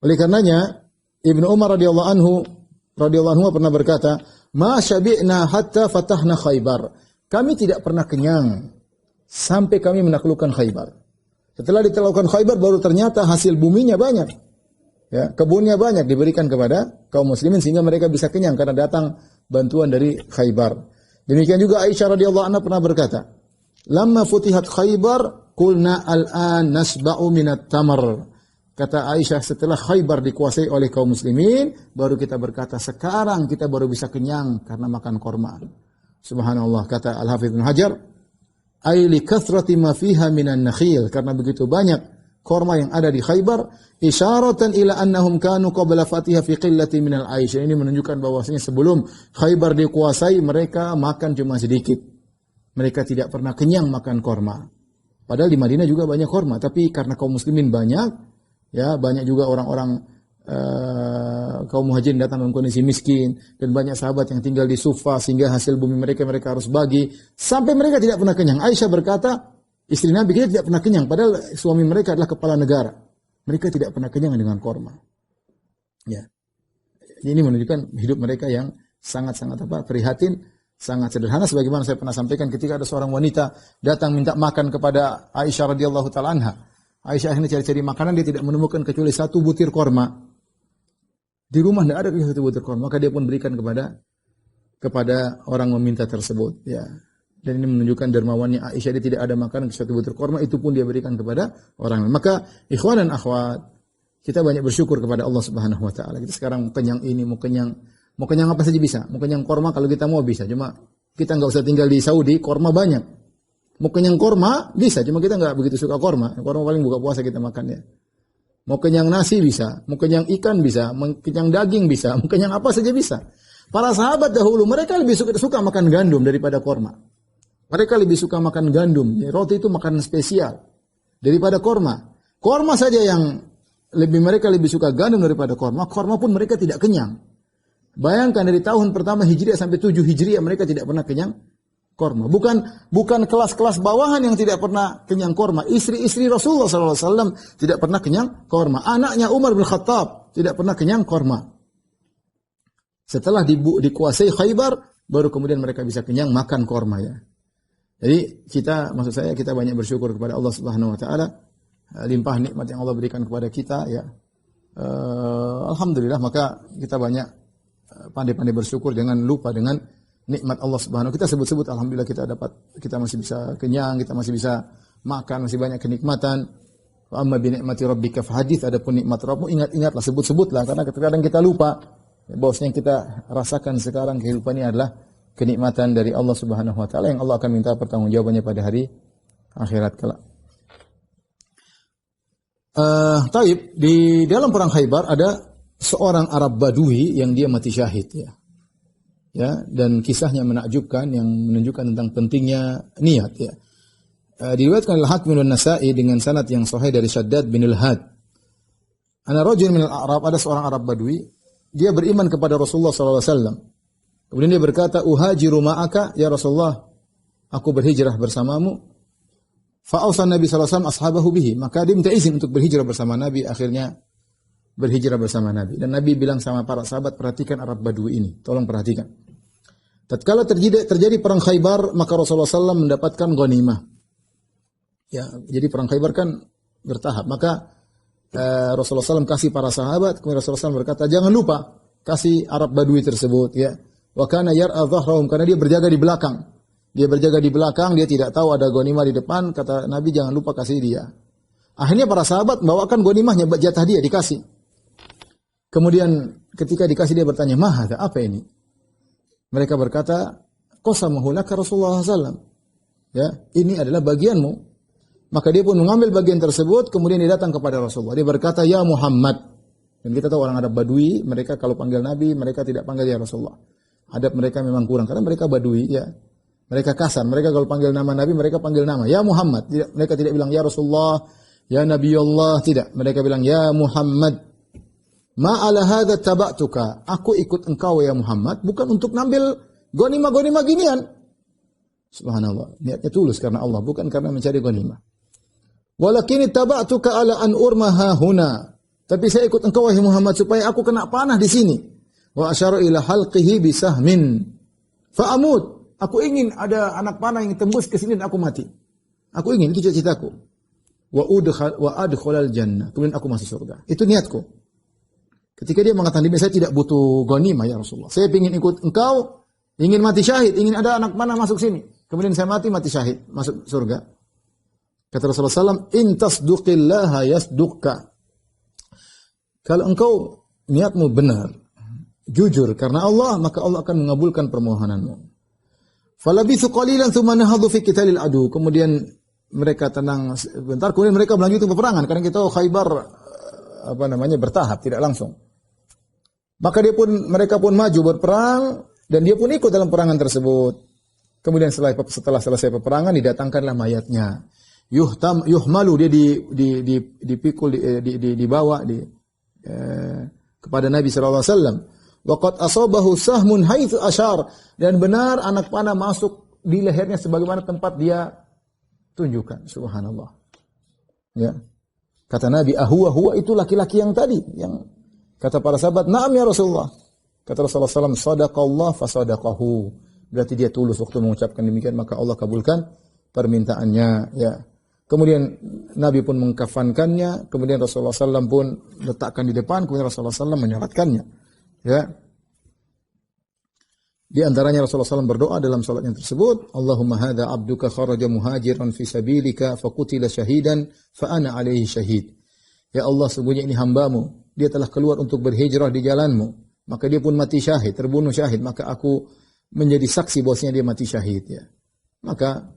Oleh karenanya Ibnu Umar radhiyallahu anhu pernah berkata, "Ma syabi'na hatta fatahna Khaybar." Kami tidak pernah kenyang sampai kami menaklukkan Khaybar. Setelah ditaklukkan Khaybar baru ternyata hasil buminya banyak. Ya, kebunnya banyak diberikan kepada kaum muslimin sehingga mereka bisa kenyang karena datang bantuan dari Khaybar. Demikian juga Aisyah radhiyallahu anha pernah berkata, "Lamma futihat Khaybar, qulna al-an nasba'u minat tamar." Kata Aisyah, setelah Khaybar dikuasai oleh kaum muslimin, baru kita berkata, sekarang kita baru bisa kenyang karena makan korma. Subhanallah, kata Al-Hafidz Ibnu Hajar, ay li kathrati ma fiha minan nakhil, karena begitu banyak korma yang ada di Khaybar, isyaratan ila annahum kanu qabla fatiha fi qillati minal aish. Ini menunjukkan bahwasanya sebelum Khaybar dikuasai, mereka makan cuma sedikit. Mereka tidak pernah kenyang makan korma. Padahal di Madinah juga banyak korma, tapi karena kaum muslimin banyak, ya, banyak juga orang-orang kaum muhajirin datang dalam kondisi miskin dan banyak sahabat yang tinggal di Sufa sehingga hasil bumi mereka harus bagi sampai mereka tidak pernah kenyang. Aisyah berkata, istri Nabi kita tidak pernah kenyang padahal suami mereka adalah kepala negara. Mereka tidak pernah kenyang dengan korma. Ya. Ini menunjukkan hidup mereka yang sangat-sangat prihatin, sangat sederhana sebagaimana saya pernah sampaikan ketika ada seorang wanita datang minta makan kepada Aisyah radhiyallahu taala anha. Aisyah akhirnya cari-cari makanan, dia tidak menemukan kecuali 1 butir korma. Di rumah tidak ada kecuali 1 butir korma, maka dia pun berikan kepada orang meminta tersebut. Ya. Dan ini menunjukkan dermawannya Aisyah, dia tidak ada makanan kecuali 1 butir korma, itu pun dia berikan kepada orang lain. Maka ikhwan dan akhwat, kita banyak bersyukur kepada Allah Subhanahu wa taala. Kita sekarang mau kenyang ini, mau kenyang apa saja bisa. Mau kenyang korma kalau kita mau bisa. Cuma kita enggak usah tinggal di Saudi, korma banyak. Mau kenyang korma bisa, cuma kita nggak begitu suka korma. Korma paling buka puasa kita makan ya. Mau kenyang nasi bisa, mau kenyang ikan bisa, mau kenyang daging bisa, mau kenyang apa saja bisa. Para sahabat dahulu mereka lebih suka makan gandum daripada korma. Mereka lebih suka makan gandum. Ya, roti itu makanan spesial. daripada korma. Korma saja yang mereka lebih suka gandum daripada korma. Korma pun mereka tidak kenyang. Bayangkan dari tahun pertama Hijriah sampai 7 Hijriah mereka tidak pernah kenyang korma. Bukan kelas-kelas bawahan yang tidak pernah kenyang korma. Istri-istri Rasulullah SAW tidak pernah kenyang korma. Anaknya Umar bin Khattab tidak pernah kenyang korma. Setelah dikuasai Khaybar, baru kemudian mereka bisa kenyang makan korma ya. Jadi maksud saya kita banyak bersyukur kepada Allah Subhanahu Wa Taala, limpah nikmat yang Allah berikan kepada kita ya. Alhamdulillah, maka kita banyak pandai-pandai bersyukur, jangan lupa dengan nikmat Allah Subhanahu. Kita sebut-sebut alhamdulillah kita masih bisa kenyang, kita masih bisa makan, masih banyak kenikmatan. Wa amma bi ni'mati rabbika fahadits, adapun nikmat Rabbmu ingat-ingatlah, sebut-sebutlah, karena kadang kita lupa bahwasanya yang kita rasakan sekarang kehidupan ini adalah kenikmatan dari Allah Subhanahu wa taala yang Allah akan minta pertanggungjawabannya pada hari akhirat kelak. Taib, di dalam perang Khaybar ada seorang Arab Badui yang dia mati syahid ya. Ya, dan kisahnya menakjubkan yang menunjukkan tentang pentingnya niat ya. Diriwayatkan oleh Hakim dan Nasa'i dengan sanad yang sahih dari Shaddad bin Al-Had. Ana rajul min al-Arab, ada seorang Arab Badui, dia beriman kepada Rasulullah sallallahu alaihi wasallam. Kemudian dia berkata, "Uhajiru ma'aka ya Rasulullah, aku berhijrah bersamamu." Fa'ausan Nabi sallallahu alaihi wasallam ashabahu bihi, maka dia minta izin untuk berhijrah bersama Nabi, akhirnya berhijrah bersama Nabi. Dan Nabi bilang sama para sahabat, perhatikan Arab Badui ini, tolong perhatikan. Tatkala terjadi perang Khaybar, maka Rasulullah SAW mendapatkan ghanimah. Ya, jadi perang Khaybar kan bertahap. Maka Rasulullah SAW kasih para sahabat, kemudian Rasulullah SAW berkata, jangan lupa kasih Arab Badui tersebut. Ya, wa kana yar'a dhahrahum, karena dia berjaga di belakang. Dia berjaga di belakang, dia tidak tahu ada ghanimah di depan. Kata Nabi, jangan lupa kasih dia. Akhirnya para sahabat membawakan ghanimahnya, jatah dia dikasih. Kemudian ketika dikasih dia bertanya, "Mahadha, apa ini?" Mereka berkata, "Qasamahu laka Rasulullah SAW." Ya, ini adalah bagianmu. Maka dia pun mengambil bagian tersebut, kemudian dia datang kepada Rasulullah. Dia berkata, "Ya Muhammad." Dan kita tahu orang Arab Badui, mereka kalau panggil Nabi, mereka tidak panggil ya Rasulullah. Adab mereka memang kurang karena mereka Badui, ya. Mereka kasar. Mereka kalau panggil nama Nabi, mereka panggil nama, "Ya Muhammad." Mereka tidak bilang ya Rasulullah, ya Nabi Allah, tidak. Mereka bilang ya Muhammad. Ma'ala hadza taba'tuka. Aku ikut engkau ya Muhammad bukan untuk ngambil ghanimah ginian. Subhanallah. Niatnya tulus karena Allah, bukan karena mencari ghanimah. Walakin taba'tuka ala an urmaha huna. Tapi saya ikut engkau wahai Muhammad supaya aku kena panah di sini. Wa asyara ila halqihi bisahmin. Fa'amut. Aku ingin ada anak panah yang tembus ke sini dan aku mati. Aku ingin, itu cita-citaku. Wa adkhulal jannah. Kemudian aku masuk surga. Itu niatku. Ketika dia mengatakan, saya tidak butuh ghanimah ya Rasulullah. Saya ingin ikut engkau, ingin mati syahid, ingin ada anak panah masuk sini. Kemudian saya mati syahid, masuk surga. Kata Rasulullah SAW, "In tasduqillaha yasduqka." Kalau engkau niatmu benar, jujur karena Allah, maka Allah akan mengabulkan permohonanmu. Falabithu qalilan thumma nahadhu fi qitalil adu. Kemudian mereka tenang sebentar, kemudian mereka melanjutkan peperangan karena kita tahu Khaybar bertahap, tidak langsung. Maka mereka pun maju berperang dan dia pun ikut dalam perangan tersebut. Kemudian setelah selesai peperangan didatangkanlah mayatnya. Yuhmalu, dia dipikul, dibawa kepada Nabi sallallahu alaihi wasallam. Waqad asabahu sahmun haitsu asyar, dan benar anak panah masuk di lehernya sebagaimana tempat dia tunjukkan. Subhanallah. Ya. Kata Nabi, huwa itu laki-laki yang tadi, yang kata para sahabat, "Na'am ya Rasulullah." Kata Rasulullah SAW, "Sadaqallah fasadaqahu." Berarti dia tulus waktu mengucapkan demikian, maka Allah kabulkan permintaannya. Ya. Kemudian Nabi pun mengkafankannya, kemudian Rasulullah SAW pun letakkan di depan, kemudian Rasulullah SAW menyolatkannya. Ya. Di antaranya Rasulullah SAW berdoa dalam salatnya tersebut, "Allahumma hadza abduka kharaja muhajiran fi sabilika faqutila syahidan fa ana alaihi syahid." Ya Allah, sesungguhnya ini hambamu, dia telah keluar untuk berhijrah di jalanmu, maka dia pun mati syahid, terbunuh syahid, maka aku menjadi saksi bahwasanya dia mati syahid, ya. Maka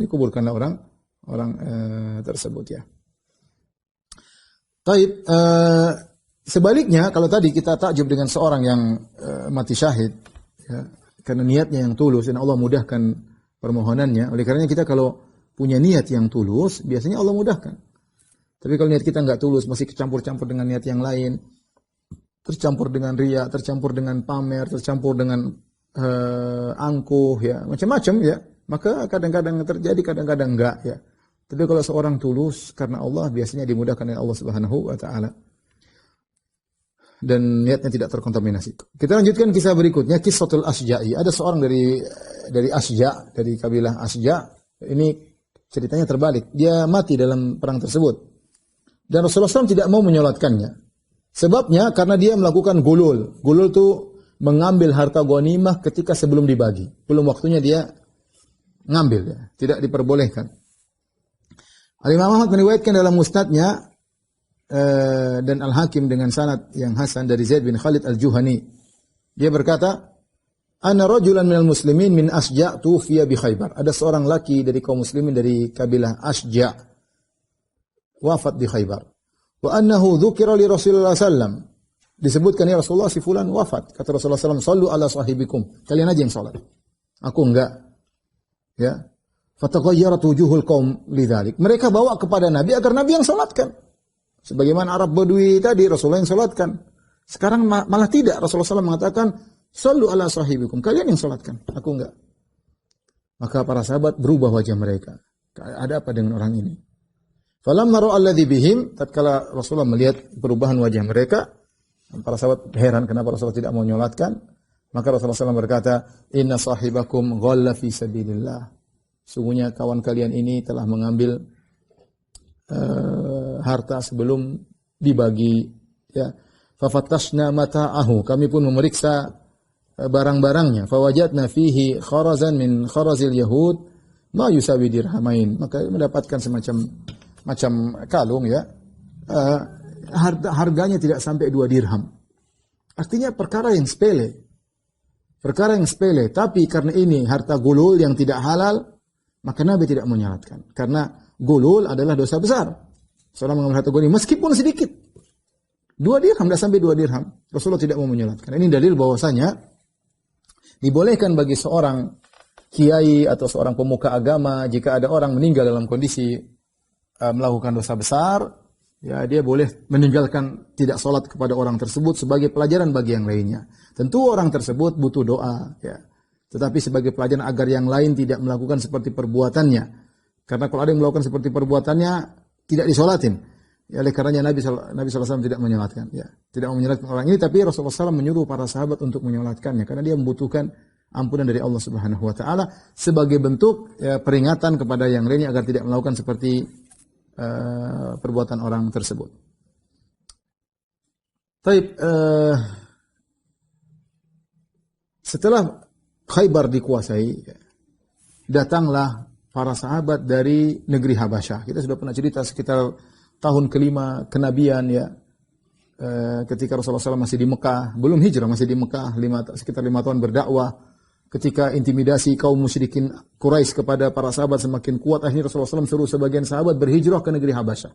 dikuburkanlah orang tersebut, ya. Taib, sebaliknya, kalau tadi kita takjub dengan seorang yang mati syahid, ya, karena niatnya yang tulus dan Allah mudahkan permohonannya. Oleh karenanya kita kalau punya niat yang tulus, biasanya Allah mudahkan. Tapi kalau niat kita nggak tulus, masih kecampur-campur dengan niat yang lain, tercampur dengan riya, tercampur dengan pamer, tercampur dengan angkuh, ya macam-macam ya, maka kadang-kadang terjadi, kadang-kadang enggak ya. Tapi kalau seorang tulus karena Allah, biasanya dimudahkan oleh Allah Subhanahu wa taala. Dan niatnya tidak terkontaminasi. Kita lanjutkan kisah berikutnya, Qissatul Asja'i. Ada seorang dari Asja', dari kabilah Asja'. Ini ceritanya terbalik. Dia mati dalam perang tersebut. Dan Rasulullah SAW tidak mau menyolatkannya. Sebabnya karena dia melakukan gulul. Gulul itu mengambil harta ghanimah ketika sebelum dibagi. Belum waktunya dia ngambil ya. Tidak diperbolehkan. Al-Imam Ahmad meriwayatkan dalam musnadnya dan Al-Hakim dengan sanad yang hasan dari Zaid bin Khalid Al-Juhani. Dia berkata, "Ana rajulan minal muslimin min Asja' tufiya bi Khaybar." Ada seorang laki dari kaum muslimin dari kabilah Asja' wafat di Khaybar. Wa annahu dzukira li Rasulullah sallam. Disebutkan ya Rasulullah si fulan wafat. Kata Rasulullah sallam, "Shallu ala sahibikum." Kalian aja yang salat. Aku enggak. Ya. Fatagayyarat wujuhul qaum lidzalik. Mereka bawa kepada Nabi agar Nabi yang salatkan. Sebagaimana Arab Badui tadi, Rasulullah yang salatkan. Sekarang malah tidak. Rasulullah SAW mengatakan, "Shallu ala sahibikum." Kalian yang salatkan, aku enggak. Maka para sahabat berubah wajah mereka. Ada apa dengan orang ini? Falamma ra'a alladhi bihim, tatkala Rasulullah melihat perubahan wajah mereka, para sahabat heran kenapa Rasulullah tidak mau menyolatkan. Maka Rasulullah SAW berkata, "Inna sahibakum ghalla fi sabilillah." Sungguhnya kawan kalian ini telah mengambil harta sebelum dibagi, ya. Fafatashna mata'ahu, kami pun memeriksa barang-barangnya. Fawajadna fihi kharazan min kharazil yahud ma yusawi dirhamain. Maka mendapatkan macam kalung, ya. Harganya tidak sampai 2 dirham. Artinya perkara yang sepele. Perkara yang sepele, tapi karena ini harta gulul yang tidak halal, maka Nabi tidak menyalatkan. Karena gulul adalah dosa besar. Seorang mengambil harta ghanimah meskipun sedikit. 2 dirham, tidak sampai 2 dirham. Rasulullah tidak mau menyalatkan. Ini dalil bahwasanya dibolehkan bagi seorang kiai atau seorang pemuka agama, jika ada orang meninggal dalam kondisi melakukan dosa besar, ya dia boleh meninggalkan tidak sholat kepada orang tersebut sebagai pelajaran bagi yang lainnya. Tentu orang tersebut butuh doa, ya. Tetapi sebagai pelajaran agar yang lain tidak melakukan seperti perbuatannya. Karena kalau ada yang melakukan seperti perbuatannya, tidak disolatin. Ya, oleh karenanya Nabi SAW tidak menyolatkan. Ya, tidak mau menyolatkan orang ini, tapi Rasulullah SAW menyuruh para sahabat untuk menyolatkannya. Karena dia membutuhkan ampunan dari Allah Subhanahu Wa Taala sebagai bentuk ya, peringatan kepada yang lainnya agar tidak melakukan seperti perbuatan orang tersebut. Taib, setelah Khaybar dikuasai, datanglah para sahabat dari negeri Habasyah. Kita sudah pernah cerita sekitar tahun ke-5 kenabian, ya. Ketika Rasulullah SAW masih di Mekah, belum hijrah, masih di Mekah, sekitar 5 tahun berdakwah. Ketika intimidasi kaum musyrikin Quraisy kepada para sahabat semakin kuat, akhirnya Rasulullah SAW suruh sebagian sahabat berhijrah ke negeri Habasyah.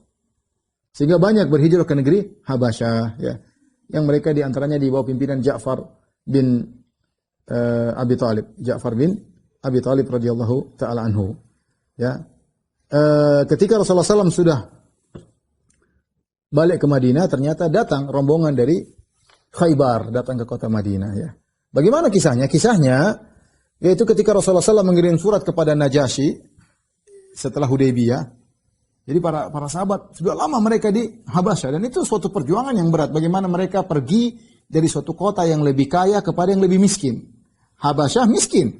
Sehingga banyak berhijrah ke negeri Habasyah, ya. Yang mereka diantaranya di bawah pimpinan Ja'far bin Abi Talib, Ja'far bin Abi Talib radhiyallahu taala anhu. Ya. Ketika Rasulullah SAW sudah balik ke Madinah, ternyata datang rombongan dari Khaybar datang ke kota Madinah, ya. Bagaimana kisahnya? Kisahnya yaitu ketika Rasulullah SAW mengirim surat kepada Najasyi setelah Hudaybiyah. Jadi para sahabat sudah lama mereka di Habasyah dan itu suatu perjuangan yang berat. Bagaimana mereka pergi dari suatu kota yang lebih kaya kepada yang lebih miskin. Habasyah miskin.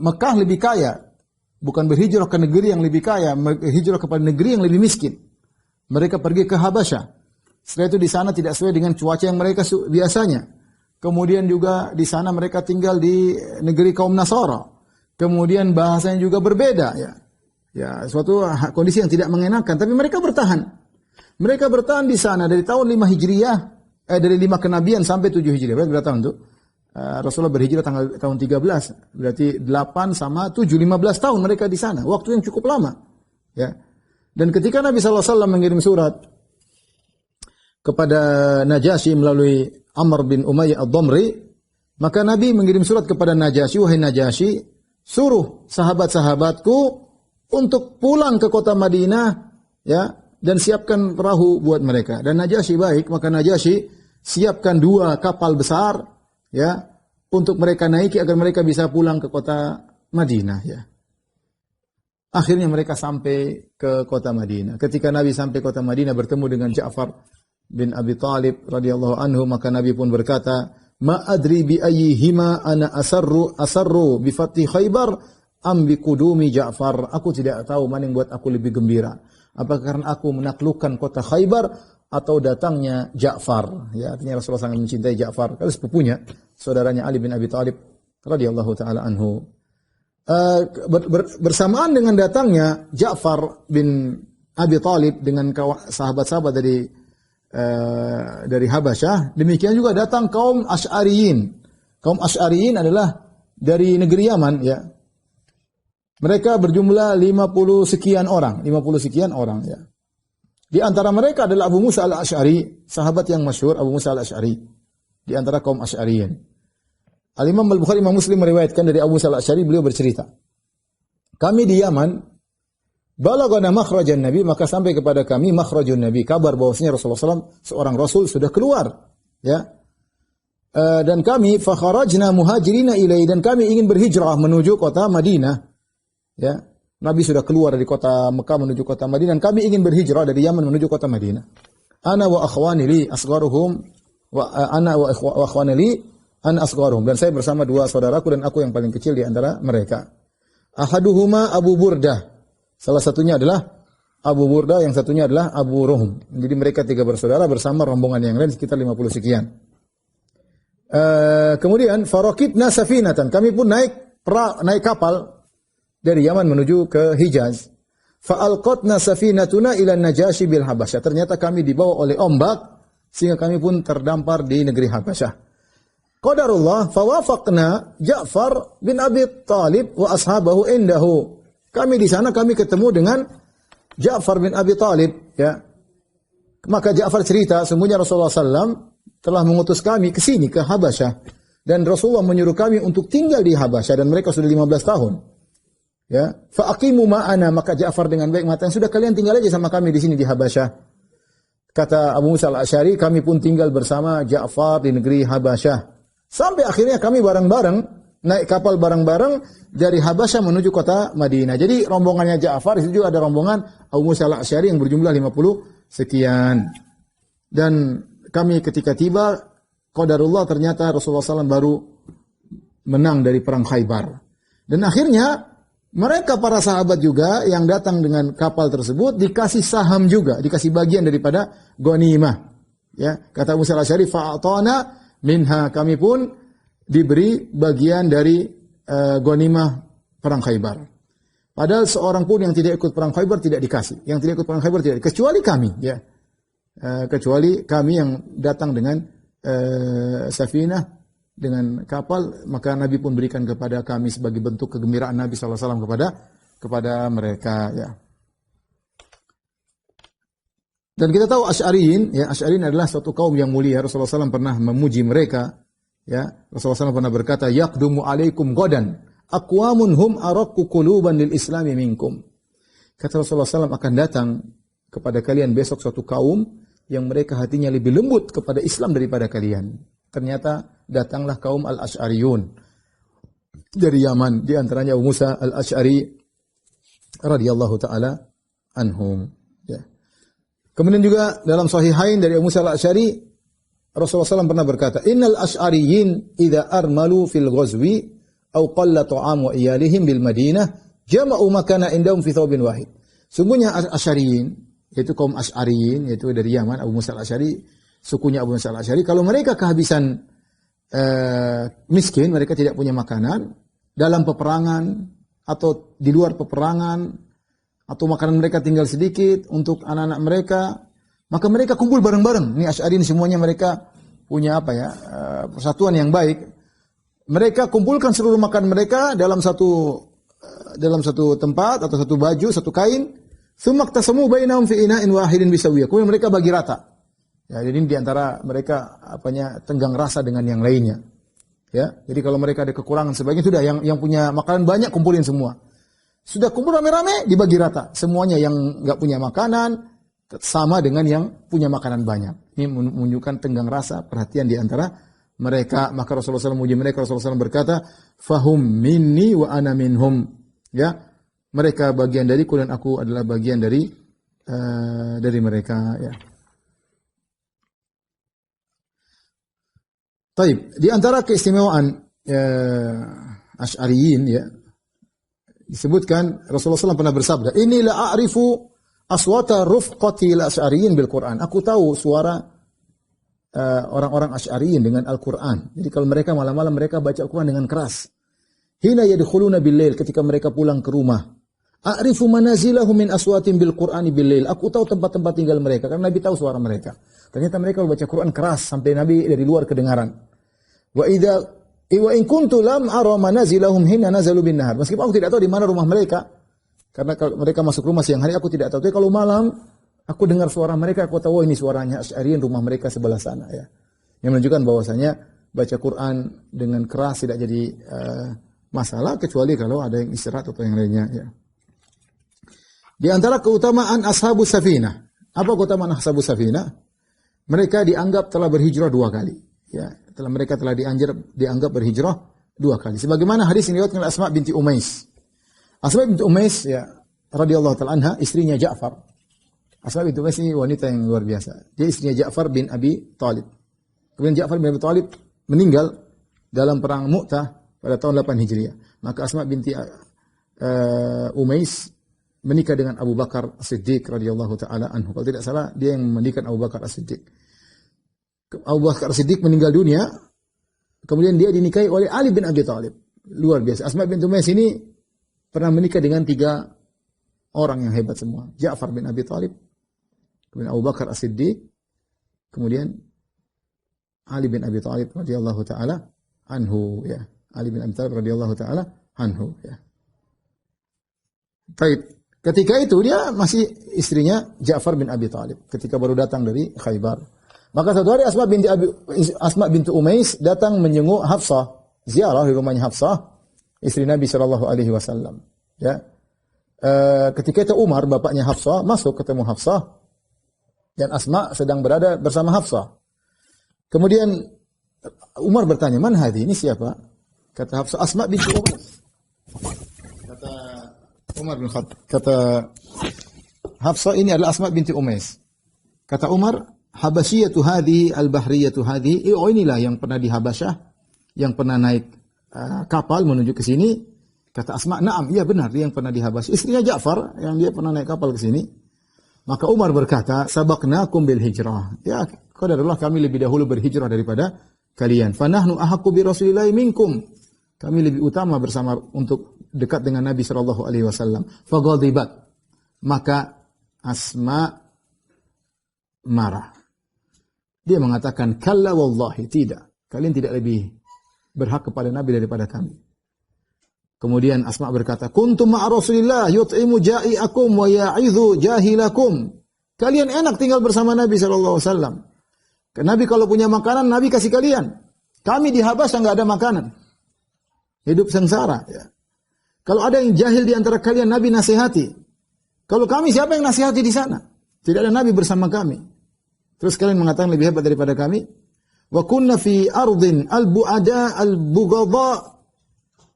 Mekah lebih kaya. Bukan berhijrah ke negeri yang lebih kaya, berhijrah kepada negeri yang lebih miskin. Mereka pergi ke Habasyah. Setelah itu di sana tidak sesuai dengan cuaca yang mereka biasanya. Kemudian juga di sana mereka tinggal di negeri kaum Nasara. Kemudian bahasanya juga berbeda, ya. Ya, suatu kondisi yang tidak mengenakan, tapi mereka bertahan. Mereka bertahan di sana dari tahun 5 Hijriah, dari 5 kenabian sampai 7 Hijriah. Berapa tahun tuh? Rasulullah berhijrah tahun 13. Berarti 8 sama 7, 15 tahun mereka di sana. Waktu yang cukup lama. Ya. Dan ketika Nabi SAW mengirim surat kepada Najasyi melalui Amr bin Umayyah ad-Damri, maka Nabi mengirim surat kepada Najasyi, "Wahai Najasyi, suruh sahabat-sahabatku untuk pulang ke kota Madinah, ya, dan siapkan perahu buat mereka. Dan Najasyi baik, maka Najasyi siapkan 2 kapal besar, ya, untuk mereka naiki agar mereka bisa pulang ke kota Madinah, ya. Akhirnya mereka sampai ke kota Madinah. Ketika Nabi sampai kota Madinah bertemu dengan Ja'far bin Abi Thalib radhiyallahu anhu, maka Nabi pun berkata, "Ma adri bi ayyihima ana asarru bi fathi Khaybar am bi qudumi Ja'far." Aku tidak tahu mana yang buat aku lebih gembira. Apakah karena aku menaklukkan kota Khaybar atau datangnya Ja'far? Ya, artinya Rasulullah sangat mencintai Ja'far, kalau sepupunya, saudaranya Ali bin Abi Thalib radhiyallahu taala anhu. Bersamaan dengan datangnya Ja'far bin Abi Thalib dengan sahabat-sahabat dari Habasyah, demikian juga datang kaum Asy'ariyin. Kaum Asy'ariyin adalah dari negeri Yaman, ya. Mereka berjumlah 50 sekian orang, ya. Di antara mereka adalah Abu Musa al-Asy'ari, sahabat yang masyhur Abu Musa al-Asy'ari, di antara kaum Asy'ariyin. Al-Imam Al-Bukhari, Imam Muslim meriwayatkan dari Abu Musa al-Asy'ari, beliau bercerita, kami di Yaman, balagana makhrajan Nabi, maka sampai kepada kami makhrajun Nabi, kabar bahwasanya Rasulullah SAW, seorang Rasul, sudah keluar, ya. Dan kami fakharajna muhajirina ilai, dan kami ingin berhijrah menuju kota Madinah, ya. Nabi sudah keluar dari kota Mekah menuju kota Madinah, dan kami ingin berhijrah dari Yaman menuju kota Madinah. Ana wa akhwani li asgharuhum wa ana wa akhwani li an asgharuhum, dan saya bersama 2 saudaraku dan aku yang paling kecil di antara mereka. Ahaduhuma Abu Burdah, salah satunya adalah Abu Burdah, yang satunya adalah Abu Ruhm. Jadi mereka 3 bersaudara bersama rombongan yang lain sekitar 50 sekian. Kemudian farakibna safinatan, kami pun naik kapal dari Yaman menuju ke Hijaz. Fa'alqatna safinatuna ila Najasyi bil Habasyah. Ternyata kami dibawa oleh ombak sehingga kami pun terdampar di negeri Habasyah. Qadarullah fawafaqna Ja'far bin Abi Thalib wa ashabahu indahu. Kami di sana kami ketemu dengan Ja'far bin Abi Thalib, ya. Maka Ja'far cerita, sesungguhnya Rasulullah SAW telah mengutus kami ke sini, ke Habasyah, dan Rasulullah menyuruh kami untuk tinggal di Habasyah, dan mereka sudah 15 tahun. Ya, fa aqimu ma'ana, maka Ja'far dengan baik mengatakan, sudah kalian tinggal aja sama kami di sini di Habasyah. Kata Abu Musa al-Asy'ari, kami pun tinggal bersama Ja'far di negeri Habasyah. Sampai akhirnya kami bareng-bareng naik kapal bareng-bareng dari Habasyah menuju kota Madinah. Jadi rombongannya Ja'far, itu juga ada rombongan Abu Musa al-Asy'ari yang berjumlah 50 sekian. Dan kami ketika tiba, qadarullah ternyata Rasulullah SAW baru menang dari perang Khaybar. Dan akhirnya mereka para sahabat juga yang datang dengan kapal tersebut dikasih saham juga, dikasih bagian daripada ghanimah. Ya, kata Abu Musa al-Asy'ari, fa'atana minha, kami pun diberi bagian dari ghanimah perang Khaybar. Padahal seorang pun yang tidak ikut perang Khaybar tidak dikasih. Yang tidak ikut perang Khaybar tidak, kecuali kami, ya. Kecuali kami yang datang dengan safinah, dengan kapal, maka Nabi pun berikan kepada kami sebagai bentuk kegembiraan Nabi SAW kepada mereka, ya. Dan kita tahu Asy'ariyin, ya, Asy'ariyin adalah suatu kaum yang mulia. Rasulullah SAW pernah memuji mereka, ya. Rasulullah SAW pernah berkata, yaqdumu alaikum godan, aqwamun hum araqqu quluban lil islami minkum. Kata Rasulullah SAW, akan datang kepada kalian besok suatu kaum yang mereka hatinya lebih lembut kepada Islam daripada kalian. Ternyata datanglah kaum al-Asy'ariyun dari Yaman, di antaranya Abu Musa al-Asy'ari radhiyallahu taala anhum, ya. Kemudian juga dalam Sahihain dari Abu Musa al-Asy'ari, Rasulullah SAW pernah berkata, innal asy'ariyin idza armalu fil ghazwi aw qalla ta'am wa iyalihim bil Madinah jama'u makana indahum fi thawbin wahid. Sungguhnya Asy'ariyin, yaitu kaum Asy'ariyin, yaitu dari Yaman, Abu Musa al-Asy'ari, sukunya Abu Musa al-Asy'ari, kalau mereka kehabisan miskin, mereka tidak punya makanan dalam peperangan atau di luar peperangan, atau makanan mereka tinggal sedikit untuk anak-anak mereka, maka mereka kumpul bareng-bareng. Ini Asy'ariyin semuanya mereka punya apa ya, persatuan yang baik. Mereka kumpulkan seluruh makanan mereka dalam satu tempat atau satu baju, satu kain. Tsumma iqtasamu bainahum fi ina'in wahidin bisawiyah. Kemudian mereka bagi rata. Ya, jadi di antara mereka tenggang rasa dengan yang lainnya. Ya, jadi kalau mereka ada kekurangan sebagian sudah yang punya makanan banyak kumpulin semua. Sudah kumpul rame-rame dibagi rata. Semuanya yang enggak punya makanan sama dengan yang punya makanan banyak. Ini menunjukkan tenggang rasa, perhatian di antara mereka. Maka Rasulullah SAW memuji mereka. Rasulullah SAW berkata, "Fahum minni wa ana minhum." Ya, mereka bagian dariku dan aku adalah bagian dari mereka. Ya. Taib, di antara keistimewaan Asy'ariyin ya, disebutkan Rasulullah SAW pernah bersabda, "Inni la a'rifu aswata rufqati al-Asy'ariyin bil Qur'an." Aku tahu suara orang-orang Asy'ariyin dengan Al-Qur'an. Jadi kalau mereka malam-malam mereka baca Al-Qur'an dengan keras. Hina yadkhuluna bil-lail, ketika mereka pulang ke rumah. A'rifu manazilahum min aswatin bil Qur'ani bil-lail. Aku tahu tempat-tempat tinggal mereka karena Nabi tahu suara mereka. Ternyata mereka baca Quran keras sampai Nabi dari luar kedengaran. Wa in kuntu lam ara manazilahum hina nazalu bin nahar. Meskipun aku tidak tahu di mana rumah mereka. Karena kalau mereka masuk rumah siang hari aku tidak tahu. Tapi kalau malam aku dengar suara mereka, aku tahu ini suaranya Asy'ariyin, rumah mereka sebelah sana ya. Yang menunjukkan bahwasanya baca Quran dengan keras tidak jadi masalah kecuali kalau ada yang istirahat atau yang lainnya ya. Di antara keutamaan Ashabus Safinah. Apa keutamaan Ashabus Safinah? Mereka dianggap telah berhijrah 2 kali. Ya, mereka telah dianggap berhijrah 2 kali. Sebagaimana hadis yang diriwayatkan oleh Asma binti Umais. Asma binti Umais ya radhiyallahu ta'ala anha, istrinya Ja'far. Asma binti Umais ini wanita yang luar biasa. Dia istrinya Ja'far bin Abi Thalib. Kemudian Ja'far bin Abi Thalib meninggal dalam perang Mu'tah pada tahun 8 Hijriah. Maka Asma binti Umais menikah dengan Abu Bakar As-Siddiq radhiyallahu taala anhu. Kalau tidak salah dia yang menikah Abu Bakar As-Siddiq. Abu Bakar As-Siddiq meninggal dunia, kemudian dia dinikahi oleh Ali bin Abi Thalib. Luar biasa. Asma binti Umais ini pernah menikah dengan 3 orang yang hebat semua. Ja'far bin Abi Thalib, kemudian Abu Bakar As-Siddiq, kemudian Ali bin Abi Thalib radhiyallahu taala anhu ya. Ali bin Abi Thalib radhiyallahu taala anhu ya. Baik. Ketika itu dia masih istrinya Ja'far bin Abi Thalib ketika baru datang dari Khaybar. Maka satu hari Asma binti Umais datang menjenguk Hafsah, ziarah di rumahnya Hafsah, istri Nabi sallallahu alaihi wasallam. Ya. Ketika itu Umar bapaknya Hafsah masuk ketemu Hafsah dan Asma sedang berada bersama Hafsah. Kemudian Umar bertanya, "Man hadhi? Ini siapa?" Kata Hafsah, "Asma binti Umais." Kata Umar bin Khattab, kata Hafsah, ini adalah Asma binti Umais. Kata Umar, "Habasyiyatu hadhihi al-bahriyatu hadhihi." Oh, inilah yang pernah di Habasyah, yang pernah naik kapal menuju ke sini. Kata Asma, "Na'am, iya benar, dia yang pernah di Habasyah." Istrinya Ja'far yang dia pernah naik kapal ke sini. Maka Umar berkata, "Sabaqnakum bil hijrah." Ya, qadarullah kami lebih dahulu berhijrah daripada kalian. "Fa nahnu ahaqqu bi Rasulillahi minkum." Kami lebih utama bersama untuk dekat dengan Nabi sallallahu alaihi wasallam. Faghadibat. Maka Asma marah. Dia mengatakan, "Kalla wallahi, tidak. Kalian tidak lebih berhak kepada Nabi daripada kami." Kemudian Asma berkata, "Kuntum ma'a Rasulillah yut'imu ja'iakum wa ya'idhu jahilakum." Kalian enak tinggal bersama Nabi sallallahu alaihi wasallam. Nabi kalau punya makanan, Nabi kasih kalian. Kami di Habasyah enggak ada makanan. Hidup sengsara ya. Kalau ada yang jahil di antara kalian, Nabi nasihati. Kalau kami, siapa yang nasihati di sana? Tidak ada Nabi bersama kami. Terus kalian mengatakan lebih hebat daripada kami? Wa kunna fi ardin al-bu'ada al-bughadha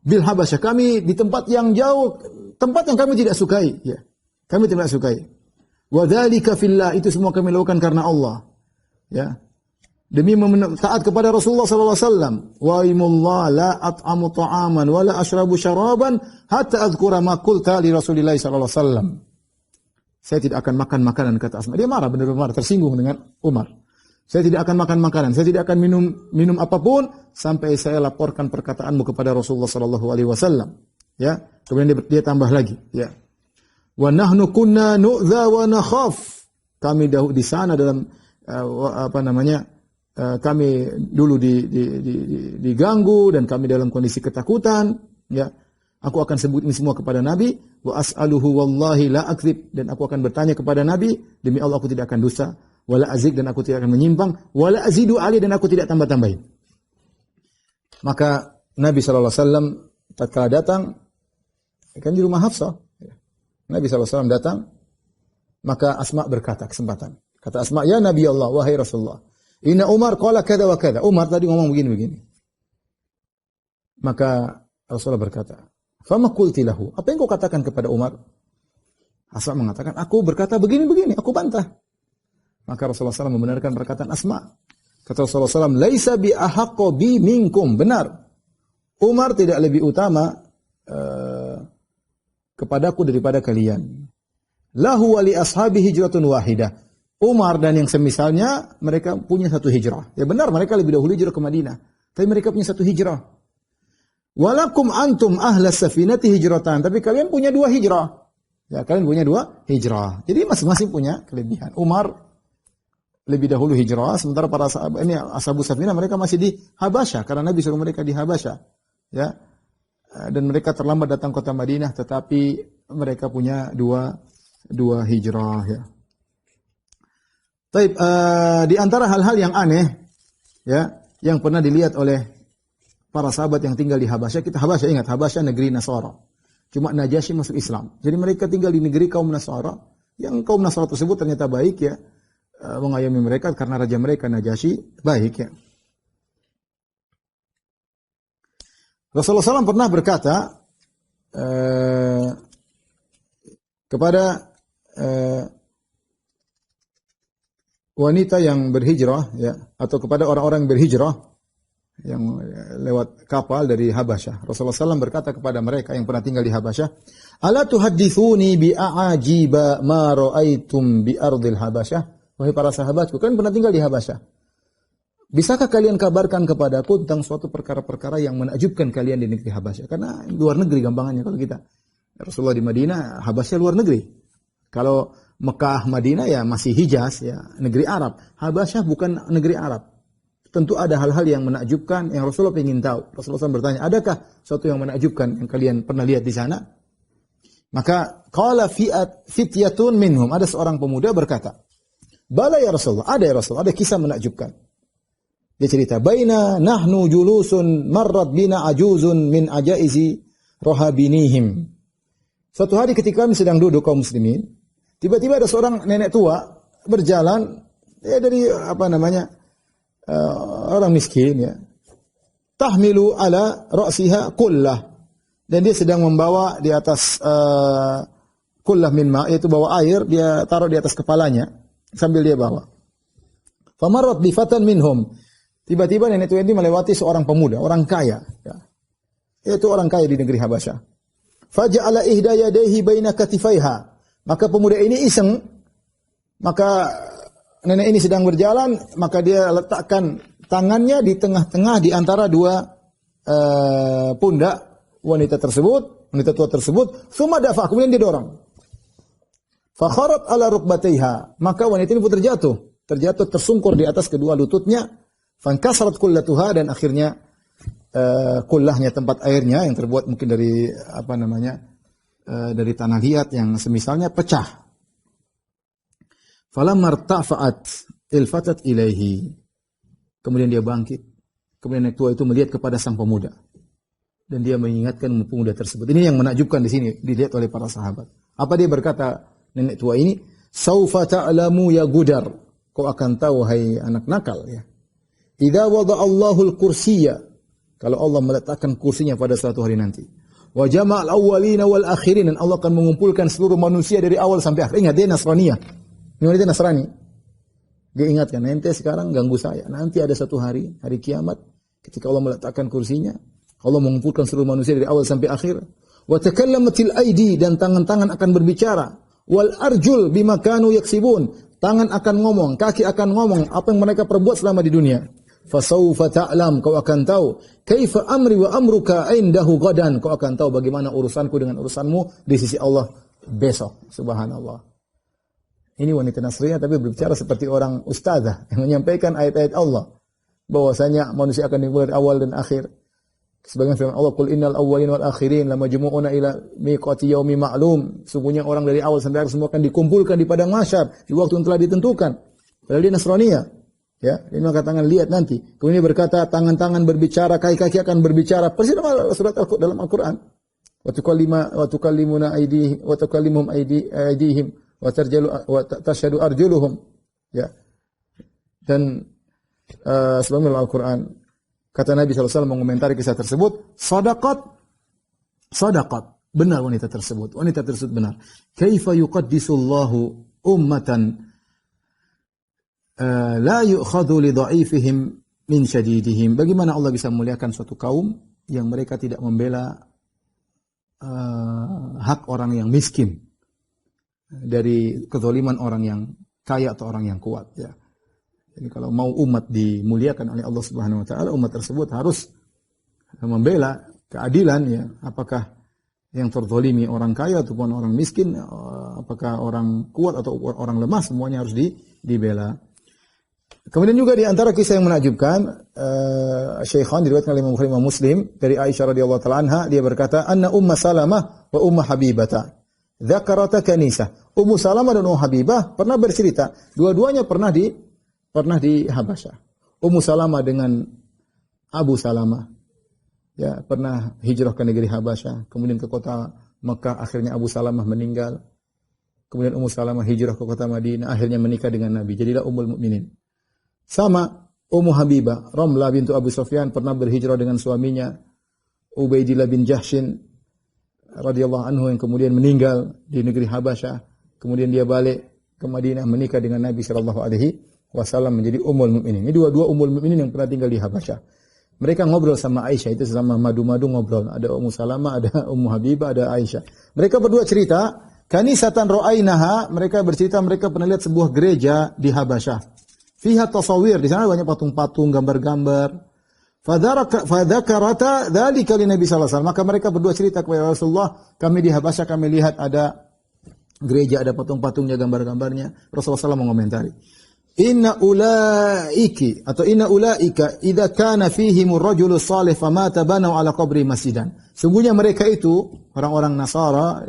bil Habasyah. Kami di tempat yang jauh, tempat yang kami tidak sukai. Ya. Kami tidak sukai. Wa dzalika fillah, itu semua kami lakukan karena Allah. Ya. Demi taat kepada Rasulullah sallallahu alaihi wasallam. Wa imullah la at'amu ta'aman wa la ashrabu syaraban hatta adhkura ma qulta li Rasulillah sallallahu alaihi wasallam. Saya tidak akan makan makanan, kata Asma. Dia marah, benar-benar marah, tersinggung dengan Umar. Saya tidak akan makan makanan, saya tidak akan minum apapun sampai saya laporkan perkataanmu kepada Rasulullah sallallahu alaihi wasallam. Ya. Kemudian dia tambah lagi, ya. Wa nahnu kunna nu'dha wa nakhaf. Kami di sana dalam kami dulu diganggu dan kami dalam kondisi ketakutan, ya. Aku akan sebut ini semua kepada Nabi, wa as'aluhu wallahi la akdzib, dan aku akan bertanya kepada Nabi, demi Allah aku tidak akan dusta, wala azik, dan aku tidak akan menyimpang, wala azidu ali, dan aku tidak tambah-tambahin. Maka Nabi SAW tatkala datang, kan di rumah Hafsah. Nabi SAW datang, maka Asma berkata, kesempatan. Kata Asma, ya Nabi Allah, wahai Rasulullah, inna Umar qala kada wa kada. Umar tadi ngomong begini-begini. Maka Rasulullah berkata, fama qulti lahu. Apa yang kau katakan kepada Umar? Asma mengatakan, aku berkata begini-begini, aku bantah. Maka Rasulullah SAW membenarkan perkataan Asma. Kata Rasulullah SAW, laisa bi ahaqqa bi minkum. Benar. Umar tidak lebih utama kepadaku daripada kalian. Lahu wa li ashabi hijratun wahidah. Umar dan yang semisalnya, mereka punya satu hijrah. Ya benar, mereka lebih dahulu hijrah ke Madinah. Tapi mereka punya satu hijrah. Walakum antum ahlas safinati hijratan. Tapi kalian punya dua hijrah. Ya, kalian punya dua hijrah. Jadi masing-masing punya kelebihan. Umar lebih dahulu hijrah, sementara para sahabat ini ashabu safinah mereka masih di Habasyah karena Nabi suruh mereka di Habasyah. Ya. Dan mereka terlambat datang kota Madinah, tetapi mereka punya dua hijrah. Ya. Taib, di antara hal-hal yang aneh, ya, yang pernah dilihat oleh para sahabat yang tinggal di Habasyah, kita Habasyah ingat, Habasyah negeri Nasara. Cuma Najasyi masuk Islam. Jadi mereka tinggal di negeri kaum Nasara. Yang kaum Nasara tersebut ternyata baik ya. Mengayomi mereka karena raja mereka Najasyi baik ya. Rasulullah SAW pernah berkata kepada wanita yang berhijrah ya, atau kepada orang-orang yang berhijrah yang lewat kapal dari Habasyah. Rasulullah SAW berkata kepada mereka yang pernah tinggal di Habasyah, ala tuhaddithuni bi'ajiba ma ra'aitum bi ardil Habasyah. Wahai para sahabatku, kalian pernah tinggal di Habasyah. Bisakah kalian kabarkan kepadaku tentang suatu perkara-perkara yang menakjubkan kalian di negeri Habasyah? Karena luar negeri gampangannya kalau kita. Rasulullah di Madinah, Habasyah luar negeri. Kalau Mekah, Madinah ya masih Hijaz ya, negeri Arab. Habasyah bukan negeri Arab. Tentu ada hal-hal yang menakjubkan yang Rasulullah ingin tahu. Rasulullah SAW bertanya, adakah sesuatu yang menakjubkan yang kalian pernah lihat di sana? Maka qala fityatun minhum, ada seorang pemuda berkata, bala ya Rasulullah, ada ya Rasulullah, ada kisah menakjubkan. Dia cerita, baina nahnu julusun marrat bina ajuzun min ajaizi rohabinihim. Suatu hari ketika kami sedang duduk kaum muslimin, tiba-tiba ada seorang nenek tua berjalan ya dari orang miskin ya. Tahmilu ala ra'siha kullah. Dan dia sedang membawa di atas kullah min ma', yaitu bawa air, dia taruh di atas kepalanya sambil dia bawa. Famarrat bi fatan minhum. Tiba-tiba nenek tua ini melewati seorang pemuda, orang kaya ya. Yaitu orang kaya di negeri Habasyah. Faja'ala ihda yadayhi baina katifaiha. Maka pemuda ini iseng, maka nenek ini sedang berjalan, maka dia letakkan tangannya di tengah-tengah di antara dua pundak wanita tua tersebut. Tsumma dafa, kemudian dia dorong. Fakharat ala rukbataiha, maka wanita ini pun terjatuh tersungkur di atas kedua lututnya. Fankasarat kullatuha, dan akhirnya kullahnya, tempat airnya yang terbuat mungkin dari dari tanah liat yang semisalnya pecah. Falamma irtafa'at ilfatat ilaihi. Kemudian dia bangkit. Kemudian nenek tua itu melihat kepada sang pemuda. Dan dia mengingatkan pemuda tersebut. Ini yang menakjubkan di sini dilihat oleh para sahabat. Apa dia berkata nenek tua ini? Saufa ta'lamu ya gudar. Kau akan tahu hai anak nakal ya. Idza wada'allahu al-kursiyya. Kalau Allah meletakkan kursinya pada suatu hari nanti. Wa jama'al awwalina wal akhirin, dan Allah akan mengumpulkan seluruh manusia dari awal sampai akhir. Ingat dia Nasraniyah. Ini wanita Nasrani. Dia ingatkan, nanti sekarang ganggu saya. Nanti ada satu hari kiamat, ketika Allah meletakkan kursinya, Allah mengumpulkan seluruh manusia dari awal sampai akhir. Wa takallamatil aidi, dan tangan-tangan akan berbicara. Wal arjul bima kanu yaksibun. Tangan akan ngomong, kaki akan ngomong apa yang mereka perbuat selama di dunia. Fasawfa ta'lam, kau akan tahu. Kaifa amri wa amruka indahu gadan, kau akan tahu bagaimana urusanku dengan urusanmu di sisi Allah besok. Subhanallah. Ini wanita Nasriyah tapi berbicara seperti orang ustazah yang menyampaikan ayat-ayat Allah. Bahwasanya manusia akan dimulai dari awal dan akhir. Sebagian firman Allah, qul innal awwalin wal akhirin lamajmu'una ila miqati yaumi ma'lum. Sungguhnya orang dari awal sampai akhir semua akan dikumpulkan di padang mahsyar di waktu yang telah ditentukan. Padahal dia Nasraniyah. Ya, ini maka tangan lihat nanti. Kemudian berkata tangan-tangan berbicara, kaki-kaki akan berbicara. Persis dalam surat dalam Al-Qur'an. Wa tukallimuna aydihim wa tukallimuhum aydihim wa tashhadu arjuluhum. Ya. Dan sebagaimana Al-Qur'an kata Nabi SAW mengomentari kisah tersebut, sadaqat. Benar wanita tersebut. Wanita tersebut benar. Kaifa yuqaddisullahu ummatan la yu'khadhu li dha'ifihim min syadidihim. Bagaimana Allah bisa memuliakan suatu kaum yang mereka tidak membela hak orang yang miskin dari kezaliman orang yang kaya atau orang yang kuat, ya. Jadi kalau mau umat dimuliakan oleh Allah Subhanahu wa taala, umat tersebut harus membela keadilan, ya. Apakah yang terzalimi orang kaya ataupun orang miskin, apakah orang kuat atau orang lemah, semuanya harus dibela. Kemudian juga di antara kisah yang menakjubkan, Syaikhan diriwayatkan oleh Imam Bukhari Imam Muslim dari Aisyah radhiyallahu taala anha, dia berkata, "Anna Ummu Salamah wa Ummu Habibah dzakarata kanisah." Ummu Salamah dan Ummu Habibah pernah bercerita, dua-duanya pernah di Habasyah. Ummu Salamah dengan Abu Salamah, ya, pernah hijrah ke negeri Habasyah, kemudian ke kota Mekah, akhirnya Abu Salamah meninggal. Kemudian Ummu Salamah hijrah ke kota Madinah, akhirnya menikah dengan Nabi. Jadilah Ummul Mukminin. Sama Ummu Habibah, Ramlah bintu Abu Sufyan pernah berhijrah dengan suaminya Ubaidillah bin Jahshin radhiyallahu anhu yang kemudian meninggal di negeri Habasyah. Kemudian dia balik ke Madinah menikah dengan Nabi sallallahu alaihi wasallam menjadi Ummul Mukminin. Ini dua-dua Ummul Mukminin yang pernah tinggal di Habasyah. Mereka ngobrol sama Aisyah, itu sama madu-madu ngobrol. Ada Ummu Salamah, ada Ummu Habibah, ada Aisyah. Mereka berdua cerita, kanisatan ra'ainaha, mereka bercerita mereka pernah lihat sebuah gereja di Habasyah. Fiha tasawir, di sana banyak patung-patung, gambar-gambar. Fadzakarata dzalika li Nabi sallallahu alaihi wasallam. Maka mereka berdua cerita kepada Rasulullah, kami di Habasyah kami lihat ada gereja, ada patung-patungnya, gambar-gambarnya. Rasulullah SAW mengomentari, Inna ulaika idza kana fihim ar-rajulu salih famata banau ala qabri masjidan. Sungguhnya mereka itu orang-orang Nasara,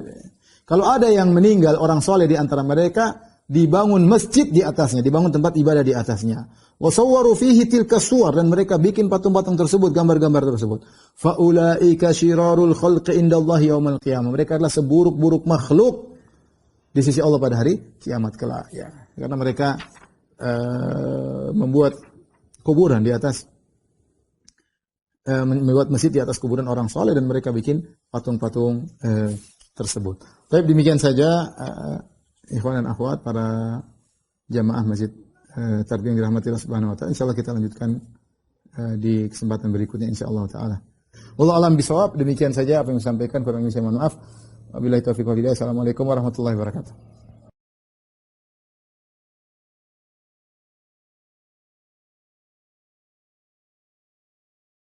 kalau ada yang meninggal orang saleh di antara mereka, dibangun masjid di atasnya, dibangun tempat ibadah di atasnya. Wa sawwaru fihi tilka suwar, dan mereka bikin patung-patung tersebut, gambar-gambar tersebut. Fa ulaika syirarul khalqi indallahi yaumil qiyamah. Mereka adalah seburuk-buruk makhluk di sisi Allah pada hari kiamat kelak, ya. Karena mereka membuat kuburan di atas membuat masjid di atas kuburan orang saleh, dan mereka bikin patung-patung tersebut. Baik, demikian saja ikhwan dan akhwat para jamaah Masjid Tarbiyah yang dirahmati Allah Subhanahu wa taala. Insyaallah kita lanjutkan di kesempatan berikutnya insyaallah taala. Wallahu a'lam bishawab. Demikian saja apa yang saya sampaikan, kurang lebih saya mohon maaf. Wabillahi taufiq wal hidayah. Assalamualaikum warahmatullahi wabarakatuh.